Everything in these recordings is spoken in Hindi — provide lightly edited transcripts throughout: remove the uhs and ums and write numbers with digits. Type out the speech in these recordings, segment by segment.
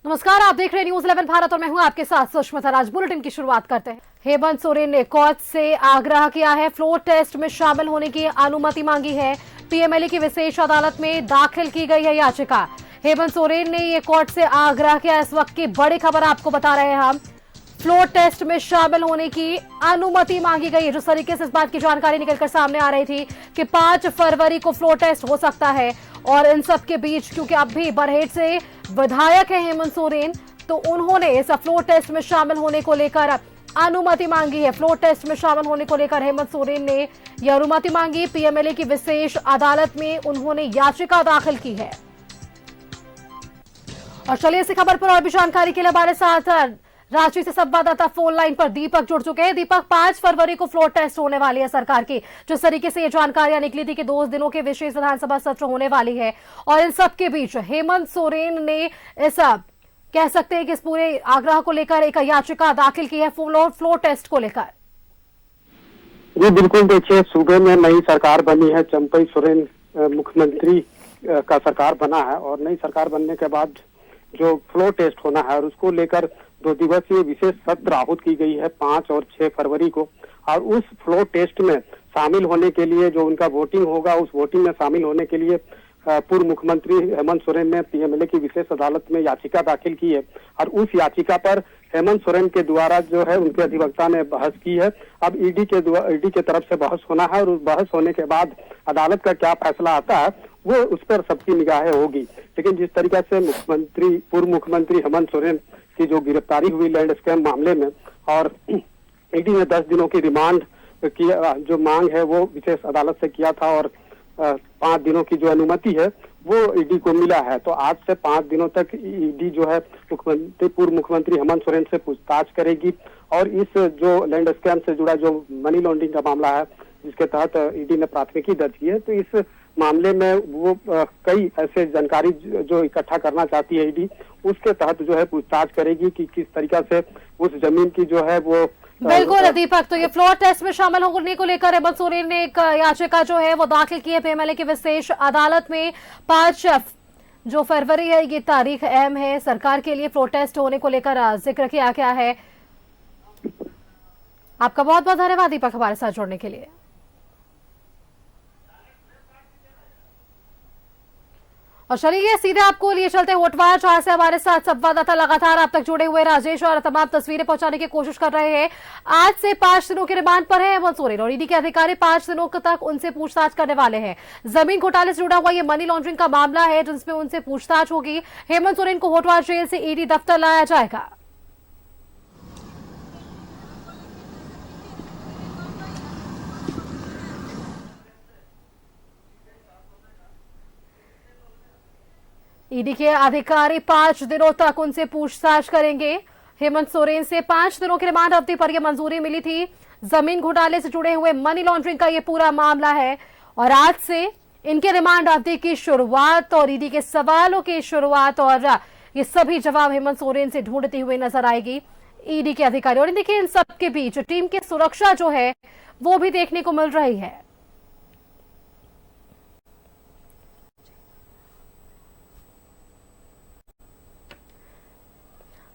नमस्कार, आप देख रहे हैं न्यूज 11 भारत और मैं हूं आपके साथ सुष्मिता राज। बुलेटिन की शुरुआत करते हैं। हेमंत सोरेन ने कोर्ट से आग्रह किया है, फ्लोर टेस्ट में शामिल होने की अनुमति मांगी है। पीएमएलए की विशेष अदालत में दाखिल की गई है याचिका। हेमंत सोरेन ने ये कोर्ट से आग्रह किया। इस वक्त की बड़ी खबर आपको बता रहे हैं हम। फ्लोर टेस्ट में शामिल होने की अनुमति मांगी गई है। जिस तरीके से इस बात की जानकारी निकलकर सामने आ रही थी कि 5 फरवरी को फ्लोर टेस्ट हो सकता है, और इन सब के बीच क्योंकि अब भी बरहेट से विधायक है हेमंत सोरेन, तो उन्होंने इस फ्लोर टेस्ट में शामिल होने को लेकर अनुमति मांगी है। फ्लोर टेस्ट में शामिल होने को लेकर हेमंत सोरेन ने यह अनुमति मांगी। पीएमएलए की विशेष अदालत में उन्होंने याचिका दाखिल की है। और चलिए इसी खबर पर और भी जानकारी के लिए हमारे साथ रांची से संवाददाता फोन लाइन पर दीपक जुड़ चुके हैं। दीपक, 5 फरवरी को फ्लोर टेस्ट होने वाली है सरकार की। जिस तरीके से ये जानकारियां निकली थी कि 2 दिनों के विशेष विधानसभा सत्र होने वाली है, और इन सब के बीच हेमंत सोरेन ने इस कह सकते हैं कि इस पूरे आग्रह को लेकर एक याचिका दाखिल की है फ्लोर टेस्ट को लेकर। जी बिल्कुल, देखिए सूबे में नई सरकार बनी है। चंपई सोरेन मुख्यमंत्री का सरकार बना है, और नई सरकार बनने के बाद जो फ्लोर टेस्ट होना है और उसको लेकर 2 दिवसीय विशेष सत्र आहूत की गई है 5 और 6 फरवरी को। और उस फ्लोर टेस्ट में शामिल होने के लिए जो उनका वोटिंग होगा, उस वोटिंग में शामिल होने के लिए पूर्व मुख्यमंत्री हेमंत सोरेन ने पीएमएलए की विशेष अदालत में याचिका दाखिल की है। और उस याचिका पर हेमंत सोरेन के द्वारा जो है उनके अधिवक्ता ने बहस की है। अब ईडी के तरफ से बहस होना है, और उस बहस होने के बाद अदालत का क्या फैसला आता है वो उस पर सबकी निगाहें होगी। लेकिन जिस तरीके से पूर्व मुख्यमंत्री हेमंत सोरेन की जो गिरफ्तारी हुई लैंड स्कैम मामले में, और ईडी ने 10 दिनों की रिमांड की जो मांग है वो विशेष अदालत से किया था, और 5 दिनों की जो अनुमति है वो ईडी को मिला है। तो आज से 5 दिनों तक ईडी जो है पूर्व मुख्यमंत्री हेमंत सोरेन से पूछताछ करेगी। और इस जो लैंड स्कैम से जुड़ा जो मनी लॉन्ड्रिंग का मामला है जिसके तहत ईडी ने प्राथमिकी दर्ज की है, तो इस मामले में वो कई ऐसे जानकारी जो इकट्ठा करना चाहती है ईडी, उसके तहत जो है पूछताछ करेगी कि किस तरीका से उस जमीन की जो है वो। बिल्कुल दीपक, तो ये फ्लोर टेस्ट में शामिल होने को लेकर हेमंत सोरेन ने एक याचिका जो है वो दाखिल की है पीएमएलए की विशेष अदालत में। 5 जो फरवरी है ये तारीख अहम है सरकार के लिए। फ्लोर टेस्ट होने को लेकर जिक्र किया गया है। आपका बहुत बहुत धन्यवाद दीपक हमारे साथ जुड़ने के लिए। और चलिए सीधे आपको लिए चलते होटवार, जहां से हमारे साथ संवाददाता लगातार आप तक जुड़े हुए राजेश और तमाम तस्वीरें पहुंचाने की कोशिश कर रहे हैं। आज से 5 दिनों के रिमांड पर है हेमंत सोरेन, और ईडी के अधिकारी 5 दिनों तक उनसे पूछताछ करने वाले हैं। जमीन घोटाले से जुड़ा हुआ ये मनी लॉन्ड्रिंग का मामला है जिसमें उनसे पूछताछ होगी। हेमंत सोरेन को होटवार जेल से ईडी दफ्तर लाया जाएगा। ईडी के अधिकारी 5 दिनों तक उनसे पूछताछ करेंगे। हेमंत सोरेन से 5 दिनों की रिमांड अवधि पर यह मंजूरी मिली थी। जमीन घोटाले से जुड़े हुए मनी लॉन्ड्रिंग का यह पूरा मामला है, और आज से इनके रिमांड अवधि की शुरुआत और ईडी के सवालों की शुरुआत, और ये सभी जवाब हेमंत सोरेन से ढूंढती हुई नजर आएगी ईडी के अधिकारी। और देखिए इन सबके बीच टीम की सुरक्षा जो है वो भी देखने को मिल रही है।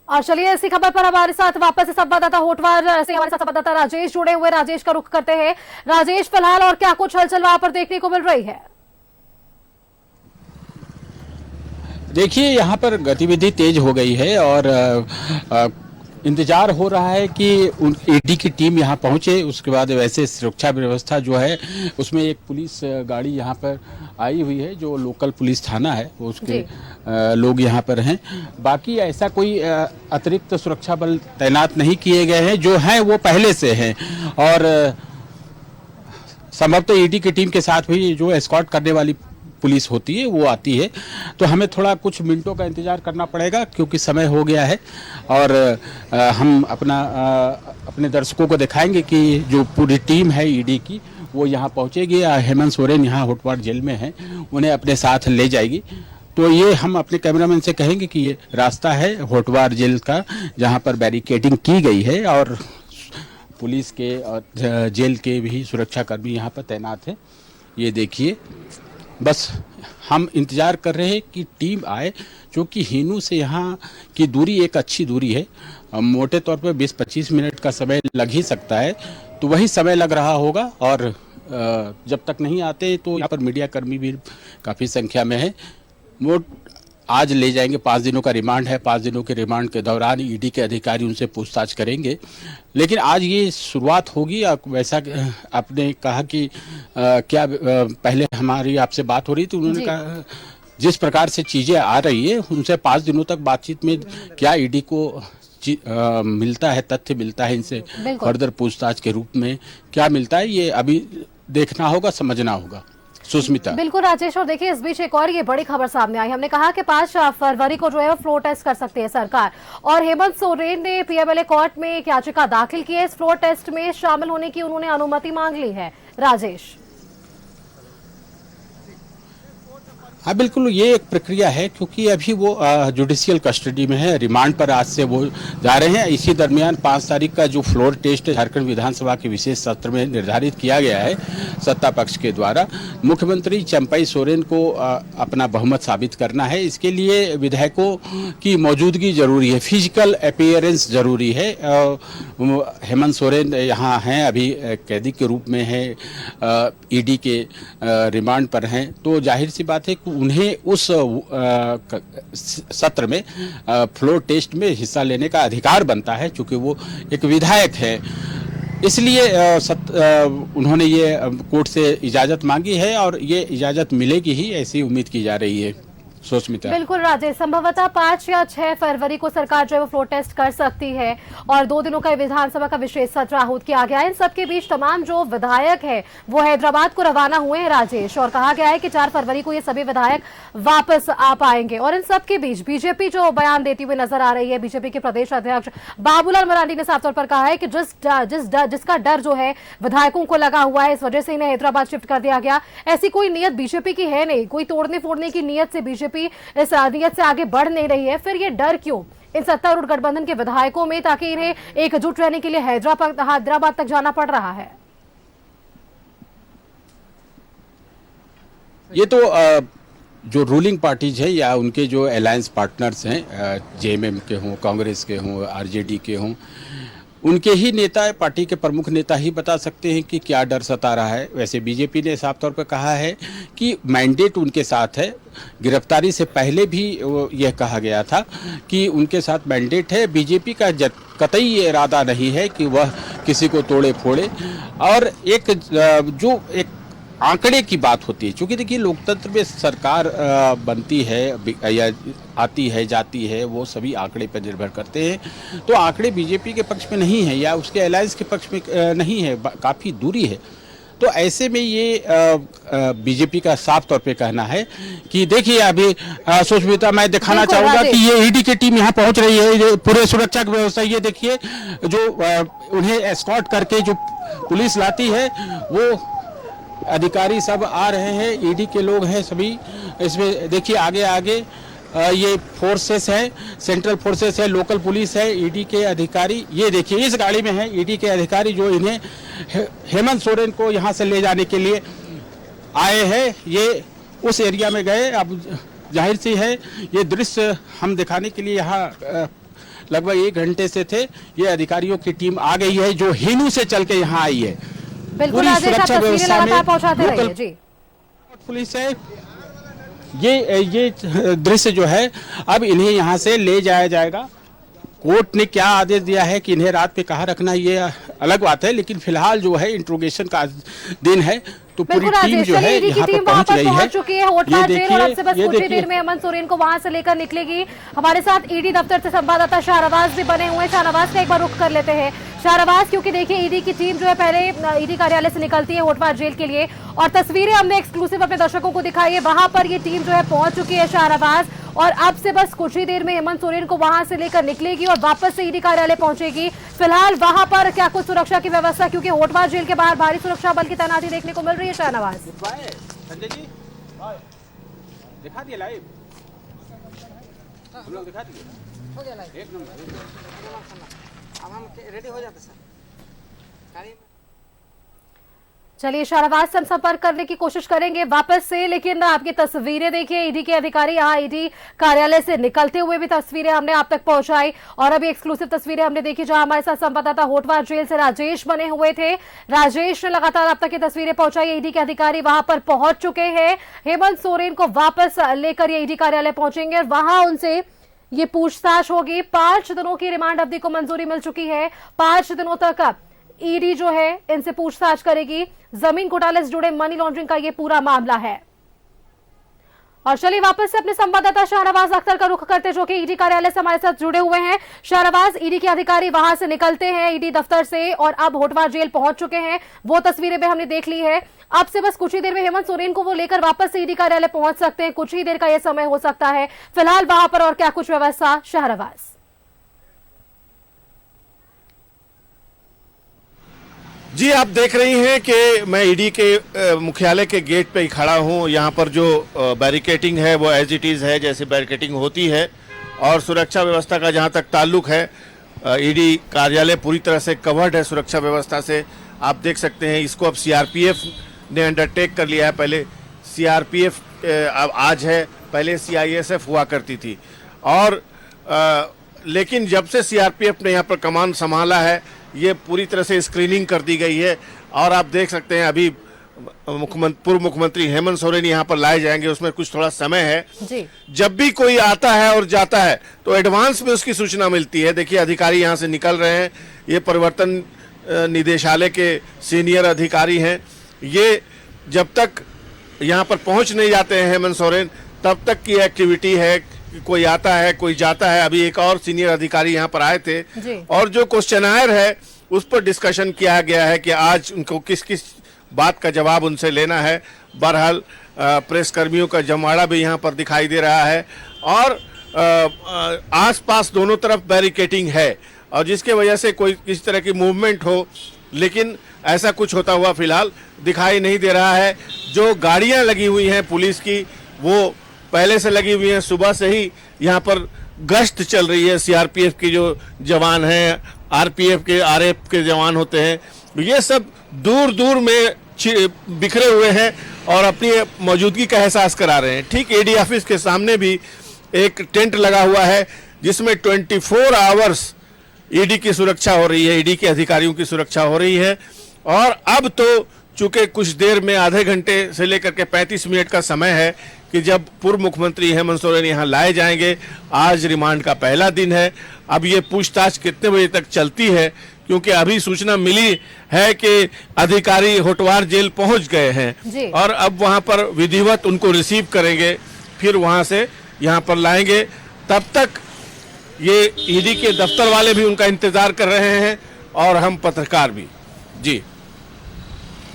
और चलिए इसी खबर पर हमारे साथ वापस से संवाददाता होटवार से हमारे साथ संवाददाता राजेश जुड़े हुए। राजेश का रुख करते हैं। राजेश, फिलहाल और क्या कुछ हलचल वहां पर देखने को मिल रही है? देखिए यहाँ पर गतिविधि तेज हो गई है, और इंतजार हो रहा है कि ईडी की टीम यहाँ पहुँचे। उसके बाद वैसे सुरक्षा व्यवस्था जो है उसमें एक पुलिस गाड़ी यहाँ पर आई हुई है, जो लोकल पुलिस थाना है वो उसके लोग यहाँ पर हैं। बाकी ऐसा कोई अतिरिक्त सुरक्षा बल तैनात नहीं किए गए हैं, जो हैं वो पहले से हैं। और संभवतः ईडी की टीम के साथ भी जो एस्कॉर्ट करने वाली पुलिस होती है वो आती है। तो हमें थोड़ा कुछ मिनटों का इंतजार करना पड़ेगा क्योंकि समय हो गया है, और हम अपने दर्शकों को दिखाएंगे कि जो पूरी टीम है ईडी की वो यहाँ पहुँचेगी। हेमंत सोरेन यहाँ होटवार जेल में हैं, उन्हें अपने साथ ले जाएगी। तो ये हम अपने कैमरामैन से कहेंगे कि ये रास्ता है होटवार जेल का, जहाँ पर बैरिकेडिंग की गई है, और पुलिस के और जेल के भी सुरक्षाकर्मी यहाँ पर तैनात हैं। ये देखिए बस हम इंतजार कर रहे हैं कि टीम आए, क्योंकि हिनू से यहाँ की दूरी एक अच्छी दूरी है। मोटे तौर पे 20-25 मिनट का समय लग ही सकता है, तो वही समय लग रहा होगा। और जब तक नहीं आते तो यहाँ पर मीडिया कर्मी भी काफ़ी संख्या में है। वो आज ले जाएंगे, 5 दिनों का रिमांड है। 5 दिनों के रिमांड के दौरान ईडी के अधिकारी उनसे पूछताछ करेंगे। लेकिन आज ये शुरुआत होगी। वैसा आपने कहा कि क्या पहले हमारी आपसे बात हो रही थी, उन्होंने कहा जिस प्रकार से चीज़ें आ रही है उनसे 5 दिनों तक बातचीत में क्या ईडी को मिलता है, तथ्य मिलता है, इनसे फर्दर पूछताछ के रूप में क्या मिलता है, ये अभी देखना होगा, समझना होगा। सुष्मिता। बिल्कुल राजेश, और देखिए इस बीच एक और ये बड़ी खबर सामने आई। हमने कहा कि 5 फरवरी को जो है वो फ्लोर टेस्ट कर सकती है सरकार, और हेमंत सोरेन ने पीएमएलए कोर्ट में एक याचिका दाखिल की है। इस फ्लोर टेस्ट में शामिल होने की उन्होंने अनुमति मांग ली है। राजेश। हाँ बिल्कुल, ये एक प्रक्रिया है, क्योंकि अभी वो जुडिशियल कस्टडी में है। रिमांड पर आज से वो जा रहे हैं। इसी दरमियान 5 तारीख का जो फ्लोर टेस्ट झारखंड विधानसभा के विशेष सत्र में निर्धारित किया गया है सत्ता पक्ष के द्वारा, मुख्यमंत्री चंपई सोरेन को अपना बहुमत साबित करना है। इसके लिए विधायकों की मौजूदगी जरूरी है, फिजिकल अपीयरेंस जरूरी है। हेमंत सोरेन यहाँ हैं, अभी कैदी के रूप में है, ईडी के रिमांड पर हैं, तो जाहिर सी बात है उन्हें उस सत्र में फ्लोर टेस्ट में हिस्सा लेने का अधिकार बनता है, क्योंकि वो एक विधायक है। इसलिए उन्होंने ये कोर्ट से इजाजत मांगी है, और ये इजाजत मिलेगी ही, ऐसी उम्मीद की जा रही है। सुष्मिता। बिल्कुल राजेश, संभवतः 5 या 6 फरवरी को सरकार जो है वो फ्लोर टेस्ट कर सकती है, और 2 दिनों का विधानसभा का विशेष सत्र आहूत किया गया है। इन सबके बीच तमाम जो विधायक है वो हैदराबाद को रवाना हुए हैं राजेश, और कहा गया है कि 4 फरवरी को ये सभी विधायक वापस आ पाएंगे। और इन सबके बीच बीजेपी जो बयान देती हुई नजर आ रही है, बीजेपी के प्रदेश अध्यक्ष बाबूलाल मरांडी ने साफ तौर पर कहा है कि जिसका डर जो है विधायकों को लगा हुआ है, इस वजह से इन्हें हैदराबाद शिफ्ट कर दिया गया। ऐसी कोई नीयत बीजेपी की है नहीं, कोई तोड़ने फोड़ने की नीयत से बीजेपी इस नियत से आगे बढ़ नहीं रही है। फिर ये डर क्यों इन सत्तारूढ़ गठबंधन के विधायकों में, ताकि इन्हें एकजुट रहने के लिए हैदराबाद तक जाना पड़ रहा है? ये तो जो रूलिंग पार्टीज है या उनके जो अलायंस पार्टनर्स हैं, जेएमएम के हों, कांग्रेस के हों, आरजेडी के हों, उनके ही नेता, पार्टी के प्रमुख नेता ही बता सकते हैं कि क्या डर सता रहा है। वैसे बीजेपी ने साफ तौर पर कहा है कि मैंडेट उनके साथ है। गिरफ्तारी से पहले भी यह कहा गया था कि उनके साथ मैंडेट है। बीजेपी का कतई ये इरादा नहीं है कि वह किसी को तोड़े फोड़े। और जो एक आंकड़े की बात होती है, क्योंकि देखिए लोकतंत्र में सरकार बनती है या आती है जाती है, वो सभी आंकड़े पर निर्भर करते हैं। तो आंकड़े बीजेपी के पक्ष में नहीं है या उसके अलायंस के पक्ष में नहीं है, काफ़ी दूरी है। तो ऐसे में ये बीजेपी का साफ तौर पे कहना है कि देखिए अभी सुष्मिता, मैं दिखाना चाहूँगा कि ये ईडी की टीम यहाँ पहुँच रही है, ये पूरे सुरक्षा की व्यवस्था। ये देखिए जो उन्हें एस्कॉर्ट करके जो पुलिस लाती है, वो अधिकारी सब आ रहे हैं, ईडी के लोग हैं सभी। इसमें देखिए आगे ये फोर्सेस है, सेंट्रल फोर्सेस है, लोकल पुलिस है, ईडी के अधिकारी। ये देखिए इस गाड़ी में है ईडी के अधिकारी जो इन्हें हेमंत सोरेन को यहाँ से ले जाने के लिए आए हैं। ये उस एरिया में गए। अब जाहिर सी है ये दृश्य हम दिखाने के लिए यहाँ लगभग 1 घंटे से थे। ये अधिकारियों की टीम आ गई है जो हिनू से चल के यहाँ आई है। बिल्कुल राजेश, आप तस्वीरें लगातार पहुंचाते रहिए जी। पुलिस है, ये दृश्य जो है, अब इन्हें यहाँ से ले जाया जाएगा। कोर्ट ने क्या आदेश दिया है कि इन्हें रात पे कहाँ रखना, ये अलग बात है, लेकिन फिलहाल जो है इंट्रोगेशन का दिन है, तो पूरी टीम जो है यहाँ पर पहुंच गई है। चुकी है होटवार जेल, और अब से बस कुछ ही देर में हेमंत सोरेन को वहां से लेकर निकलेगी। हमारे साथ ईडी दफ्तर से संवाददाता शाहनवाज भी बने हुए हैं। शाहनवाज का एक बार रुख कर लेते हैं। शाहनवाज, क्योंकि देखिए ईडी की टीम जो है पहले ईडी कार्यालय से निकलती है होटवार जेल के लिए, और तस्वीरें हमने एक्सक्लूसिव अपने दर्शकों को दिखाई है। वहां पर ये टीम जो है पहुंच चुकी है शाहनवाज, और अब से बस कुछ ही देर में हेमंत सोरेन को वहां से लेकर निकलेगी और वापस से ईडी कार्यालय पहुंचेगी। फिलहाल वहां पर क्या कुछ सुरक्षा की व्यवस्था, क्योंकि होटवार जेल के बाहर भारी सुरक्षा बल की तैनाती देखने को मिल रही है? शाहनवाज, संजय जी दिखा दिए लाइव, हम लोग दिखा दिए, हो गया लाइव, 1 नंबर। अब हम रेडी हो जाते सर। चलिए शाहनवाज से हम संपर्क करने की कोशिश करेंगे वापस से, लेकिन आपकी तस्वीरें देखिए, ईडी के अधिकारी यहाँ ईडी कार्यालय से निकलते हुए भी तस्वीरें हमने आप तक पहुंचाई और अभी एक्सक्लूसिव तस्वीरें हमने देखी जहां हमारे साथ संवाददाता होटवार जेल से राजेश बने हुए थे। राजेश ने लगातार आप तक की तस्वीरें पहुंचाई। ईडी के अधिकारी वहां पर पहुंच चुके हैं, हेमंत सोरेन को वापस लेकर ये ईडी कार्यालय पहुंचेंगे और वहां उनसे ये पूछताछ होगी। 5 दिनों की रिमांड अवधि को मंजूरी मिल चुकी है। 5 दिनों तक ईडी जो है इनसे पूछताछ करेगी। जमीन घोटाले से जुड़े मनी लॉन्ड्रिंग का ये पूरा मामला है। और चलिए वापस से अपने संवाददाता शाहनवाज अख्तर का रुख करते जो कि ईडी कार्यालय से हमारे साथ जुड़े हुए हैं। शाहनवाज, ईडी के अधिकारी वहां से निकलते हैं ईडी दफ्तर से और अब होटवार जेल पहुंच चुके हैं, वो तस्वीरें भी हमने देख ली है। अब से बस कुछ ही देर में हेमंत सोरेन को वो लेकर वापस से ईडी कार्यालय पहुंच सकते हैं, कुछ ही देर का यह समय हो सकता है। फिलहाल वहां पर और क्या कुछ व्यवस्था, शाहनवाज? जी, आप देख रही हैं कि मैं ईडी के मुख्यालय के गेट पे ही खड़ा हूं। यहाँ पर जो बैरिकेटिंग है वो एज इट इज़ है जैसे बैरिकेटिंग होती है और सुरक्षा व्यवस्था का जहाँ तक ताल्लुक है ईडी कार्यालय पूरी तरह से कवर्ड है सुरक्षा व्यवस्था से। आप देख सकते हैं इसको अब सीआरपीएफ ने अंडरटेक कर लिया है। पहले सीआरपीएफ अब आज है, पहले सीआईएसएफ हुआ करती थी और लेकिन जब से सीआरपीएफ ने यहाँ पर कमान संभाला है ये पूरी तरह से स्क्रीनिंग कर दी गई है। और आप देख सकते हैं अभी पूर्व मुख्यमंत्री हेमंत सोरेन यहाँ पर लाए जाएंगे, उसमें कुछ थोड़ा समय है जी। जब भी कोई आता है और जाता है तो एडवांस में उसकी सूचना मिलती है। देखिए अधिकारी यहाँ से निकल रहे हैं, ये परिवर्तन निदेशालय के सीनियर अधिकारी हैं। ये जब तक यहाँ पर पहुँच नहीं जाते हैं हेमंत सोरेन तब तक की एक्टिविटी है, कोई आता है कोई जाता है। अभी एक और सीनियर अधिकारी यहाँ पर आए थे और जो क्वेश्चनायर है उस पर डिस्कशन किया गया है कि आज उनको किस किस बात का जवाब उनसे लेना है। बहरहाल प्रेस कर्मियों का जमावड़ा भी यहाँ पर दिखाई दे रहा है और आसपास दोनों तरफ बैरिकेटिंग है और जिसके वजह से कोई किसी तरह की मूवमेंट हो, लेकिन ऐसा कुछ होता हुआ फिलहाल दिखाई नहीं दे रहा है। जो गाड़ियाँ लगी हुई हैं पुलिस की वो पहले से लगी हुई हैं, सुबह से ही यहाँ पर गश्त चल रही है। सीआरपीएफ की जो जवान हैं, आरपीएफ के आरएफ के जवान होते हैं, ये सब दूर दूर में बिखरे हुए हैं और अपनी मौजूदगी का एहसास करा रहे हैं। ठीक ईडी ऑफिस के सामने भी एक टेंट लगा हुआ है जिसमें 24 आवर्स ईडी की सुरक्षा हो रही है, ईडी के अधिकारियों की सुरक्षा हो रही है। और अब तो चूंकि कुछ देर में आधे घंटे से लेकर के 35 मिनट का समय है कि जब पूर्व मुख्यमंत्री हेमंत सोरेन यहाँ लाए जाएंगे। आज रिमांड का पहला दिन है। अब ये पूछताछ कितने बजे तक चलती है, क्योंकि अभी सूचना मिली है कि अधिकारी होटवार जेल पहुंच गए हैं और अब वहां पर विधिवत उनको रिसीव करेंगे, फिर वहां से यहाँ पर लाएंगे। तब तक ये ईडी के दफ्तर वाले भी उनका इंतजार कर रहे हैं और हम पत्रकार भी। जी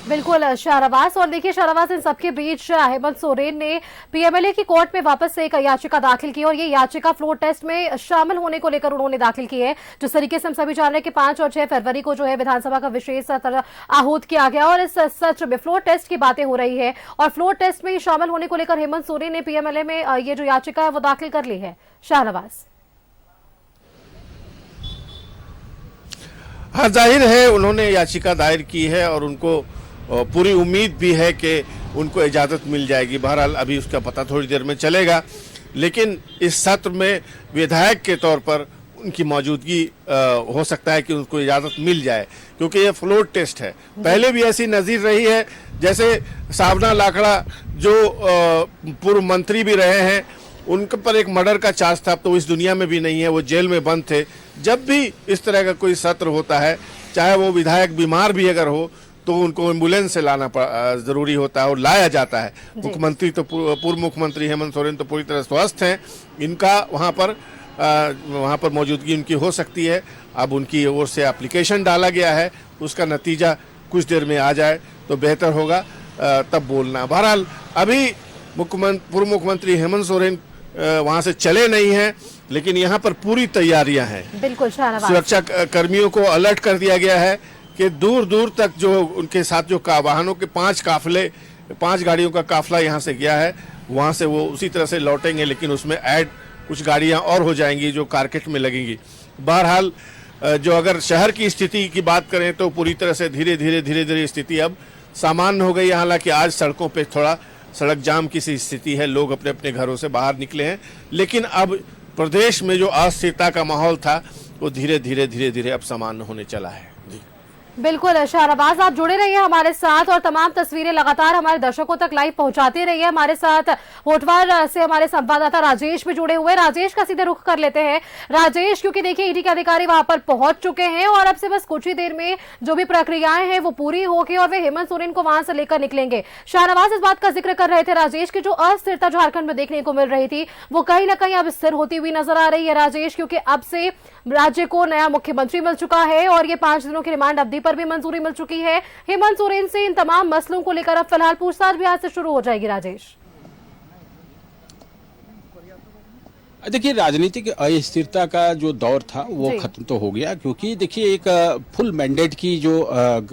बिल्कुल शाहनवाज। और देखिए शाहनवाज, इन सबके बीच हेमंत सोरेन ने पीएमएलए की कोर्ट में वापस से एक याचिका दाखिल की और ये याचिका फ्लोर टेस्ट में शामिल होने को लेकर उन्होंने दाखिल की है। जिस तरीके से हम सभी जान रहे हैं कि 5 और 6 फरवरी को जो है विधानसभा का विशेष सत्र आहूत किया गया और इस सत्र में फ्लोर टेस्ट की बातें हो रही है और फ्लोर टेस्ट में शामिल होने को लेकर हेमंत सोरेन ने पीएमएलए में ये जो याचिका है वो दाखिल कर ली है। शाहनवाज, हाँ, जाहिर है उन्होंने याचिका दायर की है और उनको पूरी उम्मीद भी है कि उनको इजाज़त मिल जाएगी। बहरहाल अभी उसका पता थोड़ी देर में चलेगा, लेकिन इस सत्र में विधायक के तौर पर उनकी मौजूदगी हो सकता है कि उनको इजाज़त मिल जाए, क्योंकि ये फ्लोर टेस्ट है। पहले भी ऐसी नज़ीर रही है, जैसे सावना लाखड़ा जो पूर्व मंत्री भी रहे हैं, उनके पर एक मर्डर का चार्ज था, अब तो इस दुनिया में भी नहीं है, वो जेल में बंद थे। जब भी इस तरह का कोई सत्र होता है, चाहे वो विधायक बीमार भी अगर हो तो उनको एम्बुलेंस से लाना जरूरी होता है और लाया जाता है। मुख्यमंत्री तो पूर्व मुख्यमंत्री हेमंत सोरेन तो पूरी तरह स्वस्थ हैं, इनका वहाँ पर मौजूदगी उनकी हो सकती है। अब उनकी ओर से एप्लीकेशन डाला गया है, उसका नतीजा कुछ देर में आ जाए तो बेहतर होगा, तब बोलना। बहरहाल अभी पूर्व मुख्यमंत्री हेमंत सोरेन वहाँ से चले नहीं हैं, लेकिन यहाँ पर पूरी तैयारियां हैं। बिल्कुल, सुरक्षा कर्मियों को अलर्ट कर दिया गया है कि दूर दूर तक जो उनके साथ जो वाहनों के 5 गाड़ियों का काफिला यहाँ से गया है, वहाँ से वो उसी तरह से लौटेंगे, लेकिन उसमें ऐड कुछ गाड़ियाँ और हो जाएंगी जो कारकेट में लगेंगी। बहरहाल जो अगर शहर की स्थिति की बात करें तो पूरी तरह से धीरे धीरे स्थिति अब सामान्य हो गई है। हालांकि आज सड़कों पे थोड़ा सड़क जाम की सी स्थिति है, लोग अपने अपने घरों से बाहर निकले हैं, लेकिन अब प्रदेश में जो अस्थिरता का माहौल था वो धीरे धीरे अब सामान्य होने चला है। जी बिल्कुल शाहनवाज, आप जुड़े रहिए हमारे साथ और तमाम तस्वीरें लगातार हमारे दर्शकों तक लाइव पहुंचाते रहिए। हमारे साथ होटवार से हमारे संवाददाता राजेश भी जुड़े हुए। राजेश का सीधे रुख कर लेते हैं। राजेश, क्योंकि देखिए ईडी के अधिकारी वहां पर पहुंच चुके हैं और अब से बस कुछ ही देर में जो भी प्रक्रियाएं हैं वो पूरी होगी और वे हेमंत सोरेन को वहां से लेकर निकलेंगे। शाहनवाज इस बात का जिक्र कर रहे थे राजेश की जो अस्थिरता झारखंड में देखने को मिल रही थी वो कहीं ना कहीं अब स्थिर होती हुई नजर आ रही है राजेश, क्योंकि अब से राज्य को नया मुख्यमंत्री मिल चुका है और ये 5 दिनों की रिमांड अवधि पर भी मंजूरी मिल चुकी है। हेमंत सोरेन से इन तमाम मसलों को लेकर अब फिलहाल पूछताछ भी आज से शुरू हो जाएगी। राजेश, देखिए राजनीतिक अस्थिरता का जो दौर था वो खत्म तो हो गया, क्योंकि देखिए एक फुल मैंडेट की जो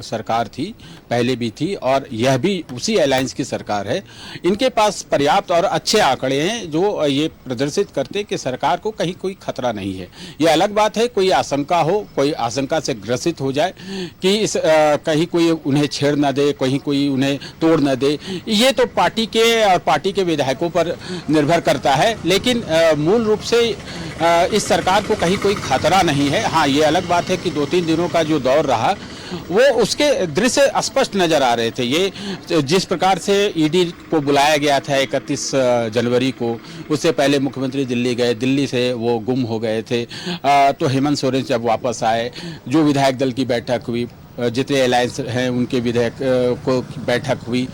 सरकार थी पहले भी थी और यह भी उसी अलायंस की सरकार है। इनके पास पर्याप्त और अच्छे आंकड़े हैं जो ये प्रदर्शित करते कि सरकार को कहीं कोई खतरा नहीं है। ये अलग बात है कोई आशंका हो, कोई आशंका से ग्रसित हो जाए कि इस कहीं कोई उन्हें छेड़ न दे, कहीं कोई उन्हें तोड़ न दे, ये तो पार्टी के और पार्टी के विधायकों पर निर्भर करता है। लेकिन मूल रूप से इस सरकार को कहीं कोई खतरा नहीं है। हाँ, ये अलग बात है कि 2-3 दिनों का जो दौर रहा वो उसके दृश्य स्पष्ट नजर आ रहे थे। ये जिस प्रकार से ईडी को बुलाया गया था 31 जनवरी को, उससे पहले मुख्यमंत्री दिल्ली गए, दिल्ली से वो गुम हो गए थे। तो हेमंत सोरेन जब वापस आए, जो विधायक दल की बैठक हुई, जितने अलायंस हैं उनके विधायक को बैठक हुई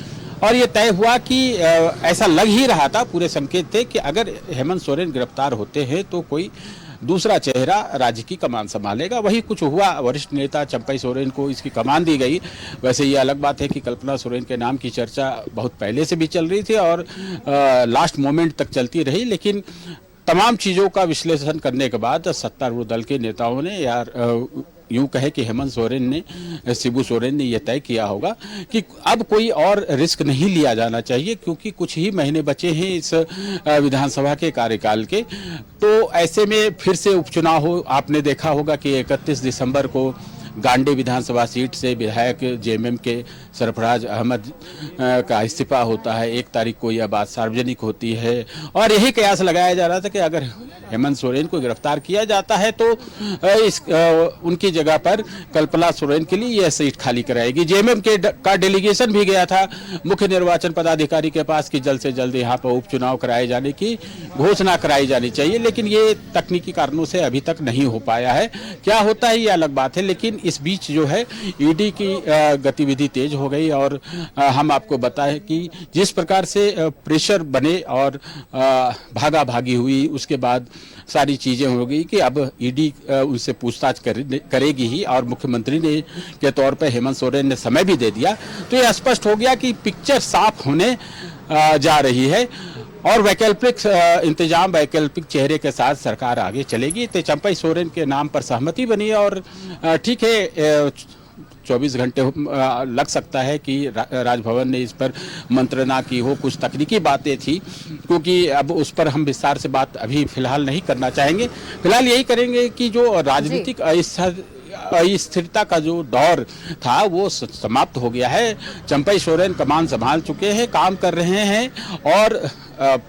और ये तय हुआ कि ऐसा लग ही रहा था, पूरे संकेत थे कि अगर हेमंत सोरेन गिरफ्तार होते हैं तो कोई दूसरा चेहरा राज्य की कमान संभालेगा। वही कुछ हुआ, वरिष्ठ नेता चंपई सोरेन को इसकी कमान दी गई। वैसे ये अलग बात है कि कल्पना सोरेन के नाम की चर्चा बहुत पहले से भी चल रही थी और लास्ट मोमेंट तक चलती रही, लेकिन तमाम चीज़ों का विश्लेषण करने के बाद सत्तारूढ़ दल के नेताओं ने यार यूं कहे कि हेमंत सोरेन ने, शिबू सोरेन ने यह तय किया होगा कि अब कोई और रिस्क नहीं लिया जाना चाहिए, क्योंकि कुछ ही महीने बचे हैं इस विधानसभा के कार्यकाल के। तो ऐसे में फिर से उपचुनाव हो। आपने देखा होगा कि 31 दिसंबर को गांडी विधानसभा सीट से विधायक जेएमएम के सरफराज अहमद का इस्तीफा होता है। 1 तारीख को यह बात सार्वजनिक होती है और यही कयास लगाया जा रहा था कि अगर हेमंत सोरेन को गिरफ्तार किया जाता है तो उनकी जगह पर कल्पना सोरेन के लिए यह सीट खाली कराएगी। जेएमएम का डेलीगेशन भी गया था मुख्य निर्वाचन पदाधिकारी के पास कि जल्द से जल्द यहाँ पर उपचुनाव कराए जाने की घोषणा कराई जानी चाहिए, लेकिन ये तकनीकी कारणों से अभी तक नहीं हो पाया है। क्या होता है ये अलग बात है, लेकिन इस बीच जो है ईडी की गतिविधि तेज हो गई और हम आपको बताएं कि जिस प्रकार से प्रेशर बने और भागा भागी हुई, उसके बाद सारी चीजें हो गई कि अब ईडी उनसे पूछताछ करेगी ही और मुख्यमंत्री ने के तौर पर हेमंत सोरेन ने समय भी दे दिया। तो ये स्पष्ट हो गया कि पिक्चर साफ होने जा रही है और वैकल्पिक इंतजाम, वैकल्पिक चेहरे के साथ सरकार आगे चलेगी। तो चंपई सोरेन के नाम पर सहमति बनी और ठीक है 24 घंटे लग सकता है कि राजभवन ने इस पर मंत्रणा की हो। कुछ तकनीकी बातें थी, क्योंकि अब उस पर हम विस्तार से बात अभी फिलहाल नहीं करना चाहेंगे। फिलहाल यही करेंगे कि जो राजनीतिक अस्थिरता का जो दौर था वो समाप्त हो गया है। चंपई सोरेन कमान संभाल चुके हैं, काम कर रहे हैं और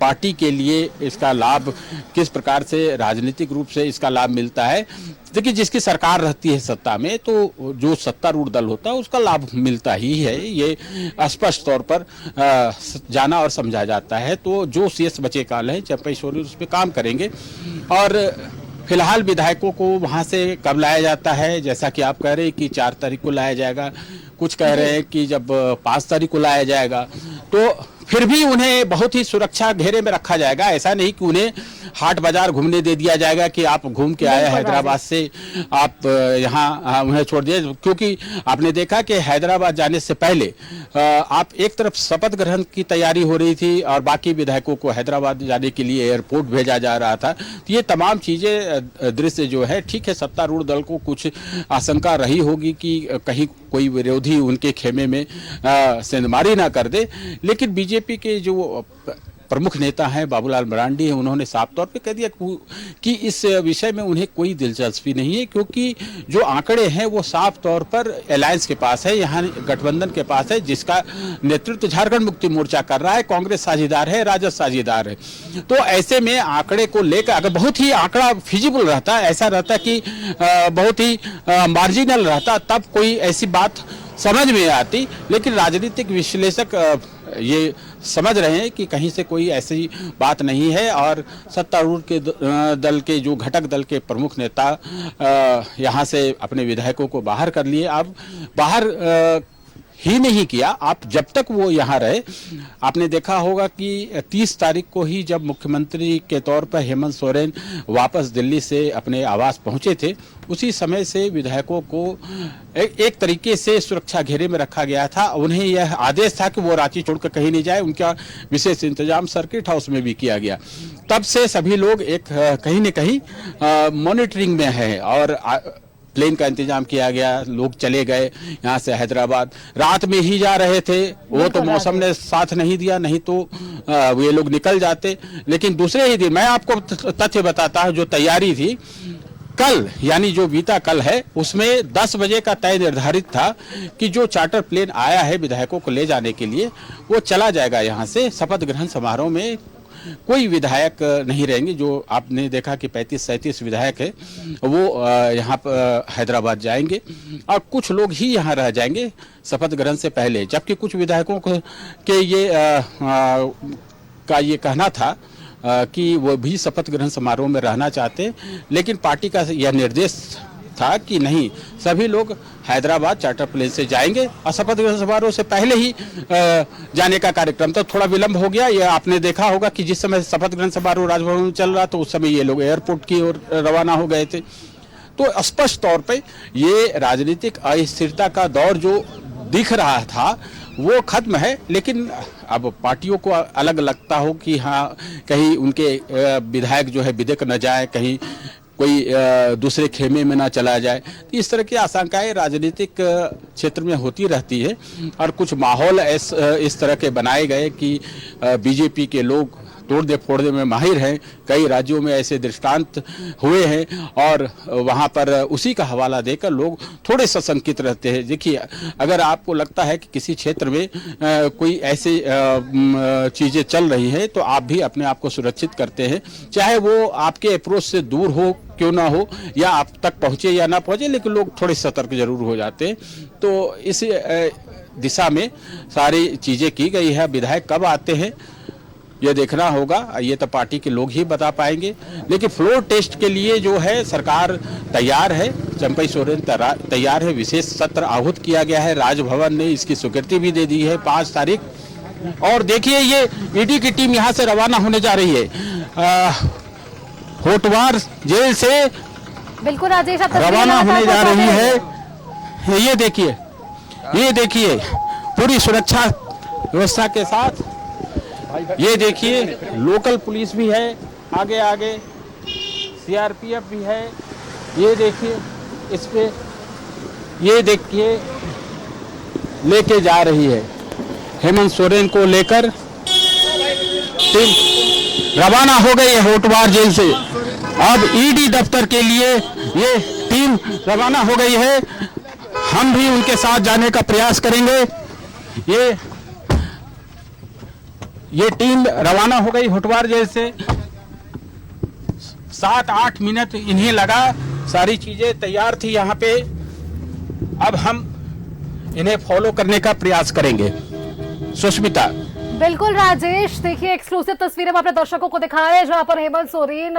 पार्टी के लिए इसका लाभ किस प्रकार से राजनीतिक रूप से इसका लाभ मिलता है। देखिए, जिसकी सरकार रहती है सत्ता में तो जो सत्तारूढ़ दल होता है उसका लाभ मिलता ही है, ये स्पष्ट तौर पर जाना और समझा जाता है। तो जो शेष बचे काल है चंपई सोरेन उस पर काम करेंगे और फिलहाल विधायकों को वहां से कब लाया जाता है, जैसा कि आप कह रहे हैं कि 4 तारीख को लाया जाएगा, कुछ कह रहे हैं कि जब 5 तारीख को लाया जाएगा तो फिर भी उन्हें बहुत ही सुरक्षा घेरे में रखा जाएगा। ऐसा नहीं कि उन्हें हाट बाजार घूमने दे दिया जाएगा कि आप घूम के आए हैदराबाद से, आप यहाँ उन्हें छोड़ दिए। क्योंकि आपने देखा कि हैदराबाद जाने से पहले आप एक तरफ शपथ ग्रहण की तैयारी हो रही थी और बाकी विधायकों को हैदराबाद जाने के लिए एयरपोर्ट भेजा जा रहा था। तो ये तमाम चीजें दृश्य जो है, ठीक है सत्तारूढ़ दल को कुछ आशंका रही होगी कि कहीं कोई विरोधी उनके खेमे में सेंधमारी ना कर दे, लेकिन बीजेपी के जो प्रमुख नेता हैं बाबूलाल मरांडी हैं, उन्होंने साफ तौर पे कह दिया कि इस विषय में उन्हें कोई दिलचस्पी नहीं है, क्योंकि जो आंकड़े हैं वो साफ तौर पर अलायंस के पास है, यहाँ गठबंधन के पास है, जिसका नेतृत्व झारखंड मुक्ति मोर्चा कर रहा है। कांग्रेस साझेदार है, राजद साझेदार है। तो ऐसे में आंकड़े को लेकर अगर बहुत ही आंकड़ा फिजिबल रहता, ऐसा रहता कि बहुत ही मार्जिनल रहता, तब कोई ऐसी बात समझ में आती, लेकिन राजनीतिक विश्लेषक ये समझ रहे हैं कि कहीं से कोई ऐसी बात नहीं है और सत्तारूढ़ के दल के जो घटक दल के प्रमुख नेता यहाँ से अपने विधायकों को बाहर कर लिए। अब बाहर ही नहीं किया, आप जब तक वो यहाँ रहे, आपने देखा होगा कि 30 तारीख को ही जब मुख्यमंत्री के तौर पर हेमंत सोरेन वापस दिल्ली से अपने आवास पहुंचे थे, उसी समय से विधायकों को एक तरीके से सुरक्षा घेरे में रखा गया था। उन्हें यह आदेश था कि वो रांची छोड़कर कहीं नहीं जाए, उनका विशेष इंतजाम सर्किट हाउस में भी किया गया। तब से सभी लोग एक कहीं न कहीं मॉनिटरिंग में है और प्लेन का इंतजाम किया गया, लोग चले गए यहाँ से हैदराबाद, रात में ही जा रहे थे, वो तो मौसम ने साथ नहीं दिया, नहीं तो ये लोग निकल जाते। लेकिन दूसरे ही दिन मैं आपको तथ्य बताता हूँ, जो तैयारी थी कल, यानी जो बीता कल है, उसमें 10 बजे का तय निर्धारित था कि जो चार्टर प्लेन आया है विधायकों को ले जाने के लिए, वो चला जाएगा यहाँ से। शपथ ग्रहण समारोह में कोई विधायक नहीं रहेंगे। जो आपने देखा कि 35-37 विधायक है, वो यहाँ पर हैदराबाद जाएंगे और कुछ लोग ही यहाँ रह जाएंगे शपथ ग्रहण से पहले, जबकि कुछ विधायकों के ये कहना था कि वो भी शपथ ग्रहण समारोह में रहना चाहते, लेकिन पार्टी का यह निर्देश था कि नहीं, सभी लोग हैदराबाद चार्टर प्लेन से जाएंगे और शपथ ग्रहण समारोह से पहले ही जाने का कार्यक्रम। तो थोड़ा विलंब हो गया। ये आपने देखा होगा कि जिस समय शपथ ग्रहण समारोह राजभवन में चल रहा, तो उस समय ये लोग एयरपोर्ट की ओर रवाना हो गए थे। तो स्पष्ट तौर पे ये राजनीतिक अस्थिरता का दौर जो दिख रहा था वो खत्म है। लेकिन अब पार्टियों को अलग लगता हो कि हाँ, कहीं उनके विधायक जो है बिदक न जाए, कहीं कोई दूसरे खेमे में ना चला जाए, तो इस तरह की आशंकाएं राजनीतिक क्षेत्र में होती रहती है। और कुछ माहौल इस तरह के बनाए गए कि बीजेपी के लोग तोड़ दे फोड़ दे में माहिर हैं, कई राज्यों में ऐसे दृष्टांत हुए हैं और वहां पर उसी का हवाला देकर लोग थोड़े सशंकित रहते हैं। देखिए, अगर आपको लगता है कि किसी क्षेत्र में कोई ऐसी चीजें चल रही हैं, तो आप भी अपने आप को सुरक्षित करते हैं, चाहे वो आपके अप्रोच से दूर हो क्यों ना हो, या आप तक पहुंचे या ना पहुंचे, लेकिन लोग थोड़े सतर्क जरूर हो जाते हैं। तो इस दिशा में सारी चीजें की गई है। विधायक कब आते हैं ये देखना होगा, ये तो पार्टी के लोग ही बता पाएंगे। लेकिन फ्लोर टेस्ट के लिए जो है सरकार तैयार है, चंपई सोरेन तैयार है, विशेष सत्र आहूत किया गया है, राजभवन ने इसकी स्वीकृति भी दे दी है 5 तारीख। और देखिए, ये ईडी की टीम यहाँ से रवाना होने जा रही है, होटवार जेल से बिल्कुल राजेश, आप रवाना होने जा रही है। ये देखिए पूरी सुरक्षा व्यवस्था के साथ, ये देखिए लोकल पुलिस भी है, आगे आगे सीआरपीएफ भी है। ये देखिए, इस पे ये देखिए लेके जा रही है हेमंत सोरेन को लेकर टीम रवाना हो गई है होटवार जेल से। अब ईडी दफ्तर के लिए ये टीम रवाना हो गई है, हम भी उनके साथ जाने का प्रयास करेंगे। ये टीम रवाना हो गई होटवार जेल से। 7-8 मिनट इन्हें लगा, सारी चीजें तैयार थी यहाँ पे। अब हम इन्हें फॉलो करने का प्रयास करेंगे। सुष्मिता। बिल्कुल राजेश, देखिए एक्सक्लूसिव तस्वीरें हम अपने दर्शकों को दिखा रहे हैं, जहां पर हेमंत सोरेन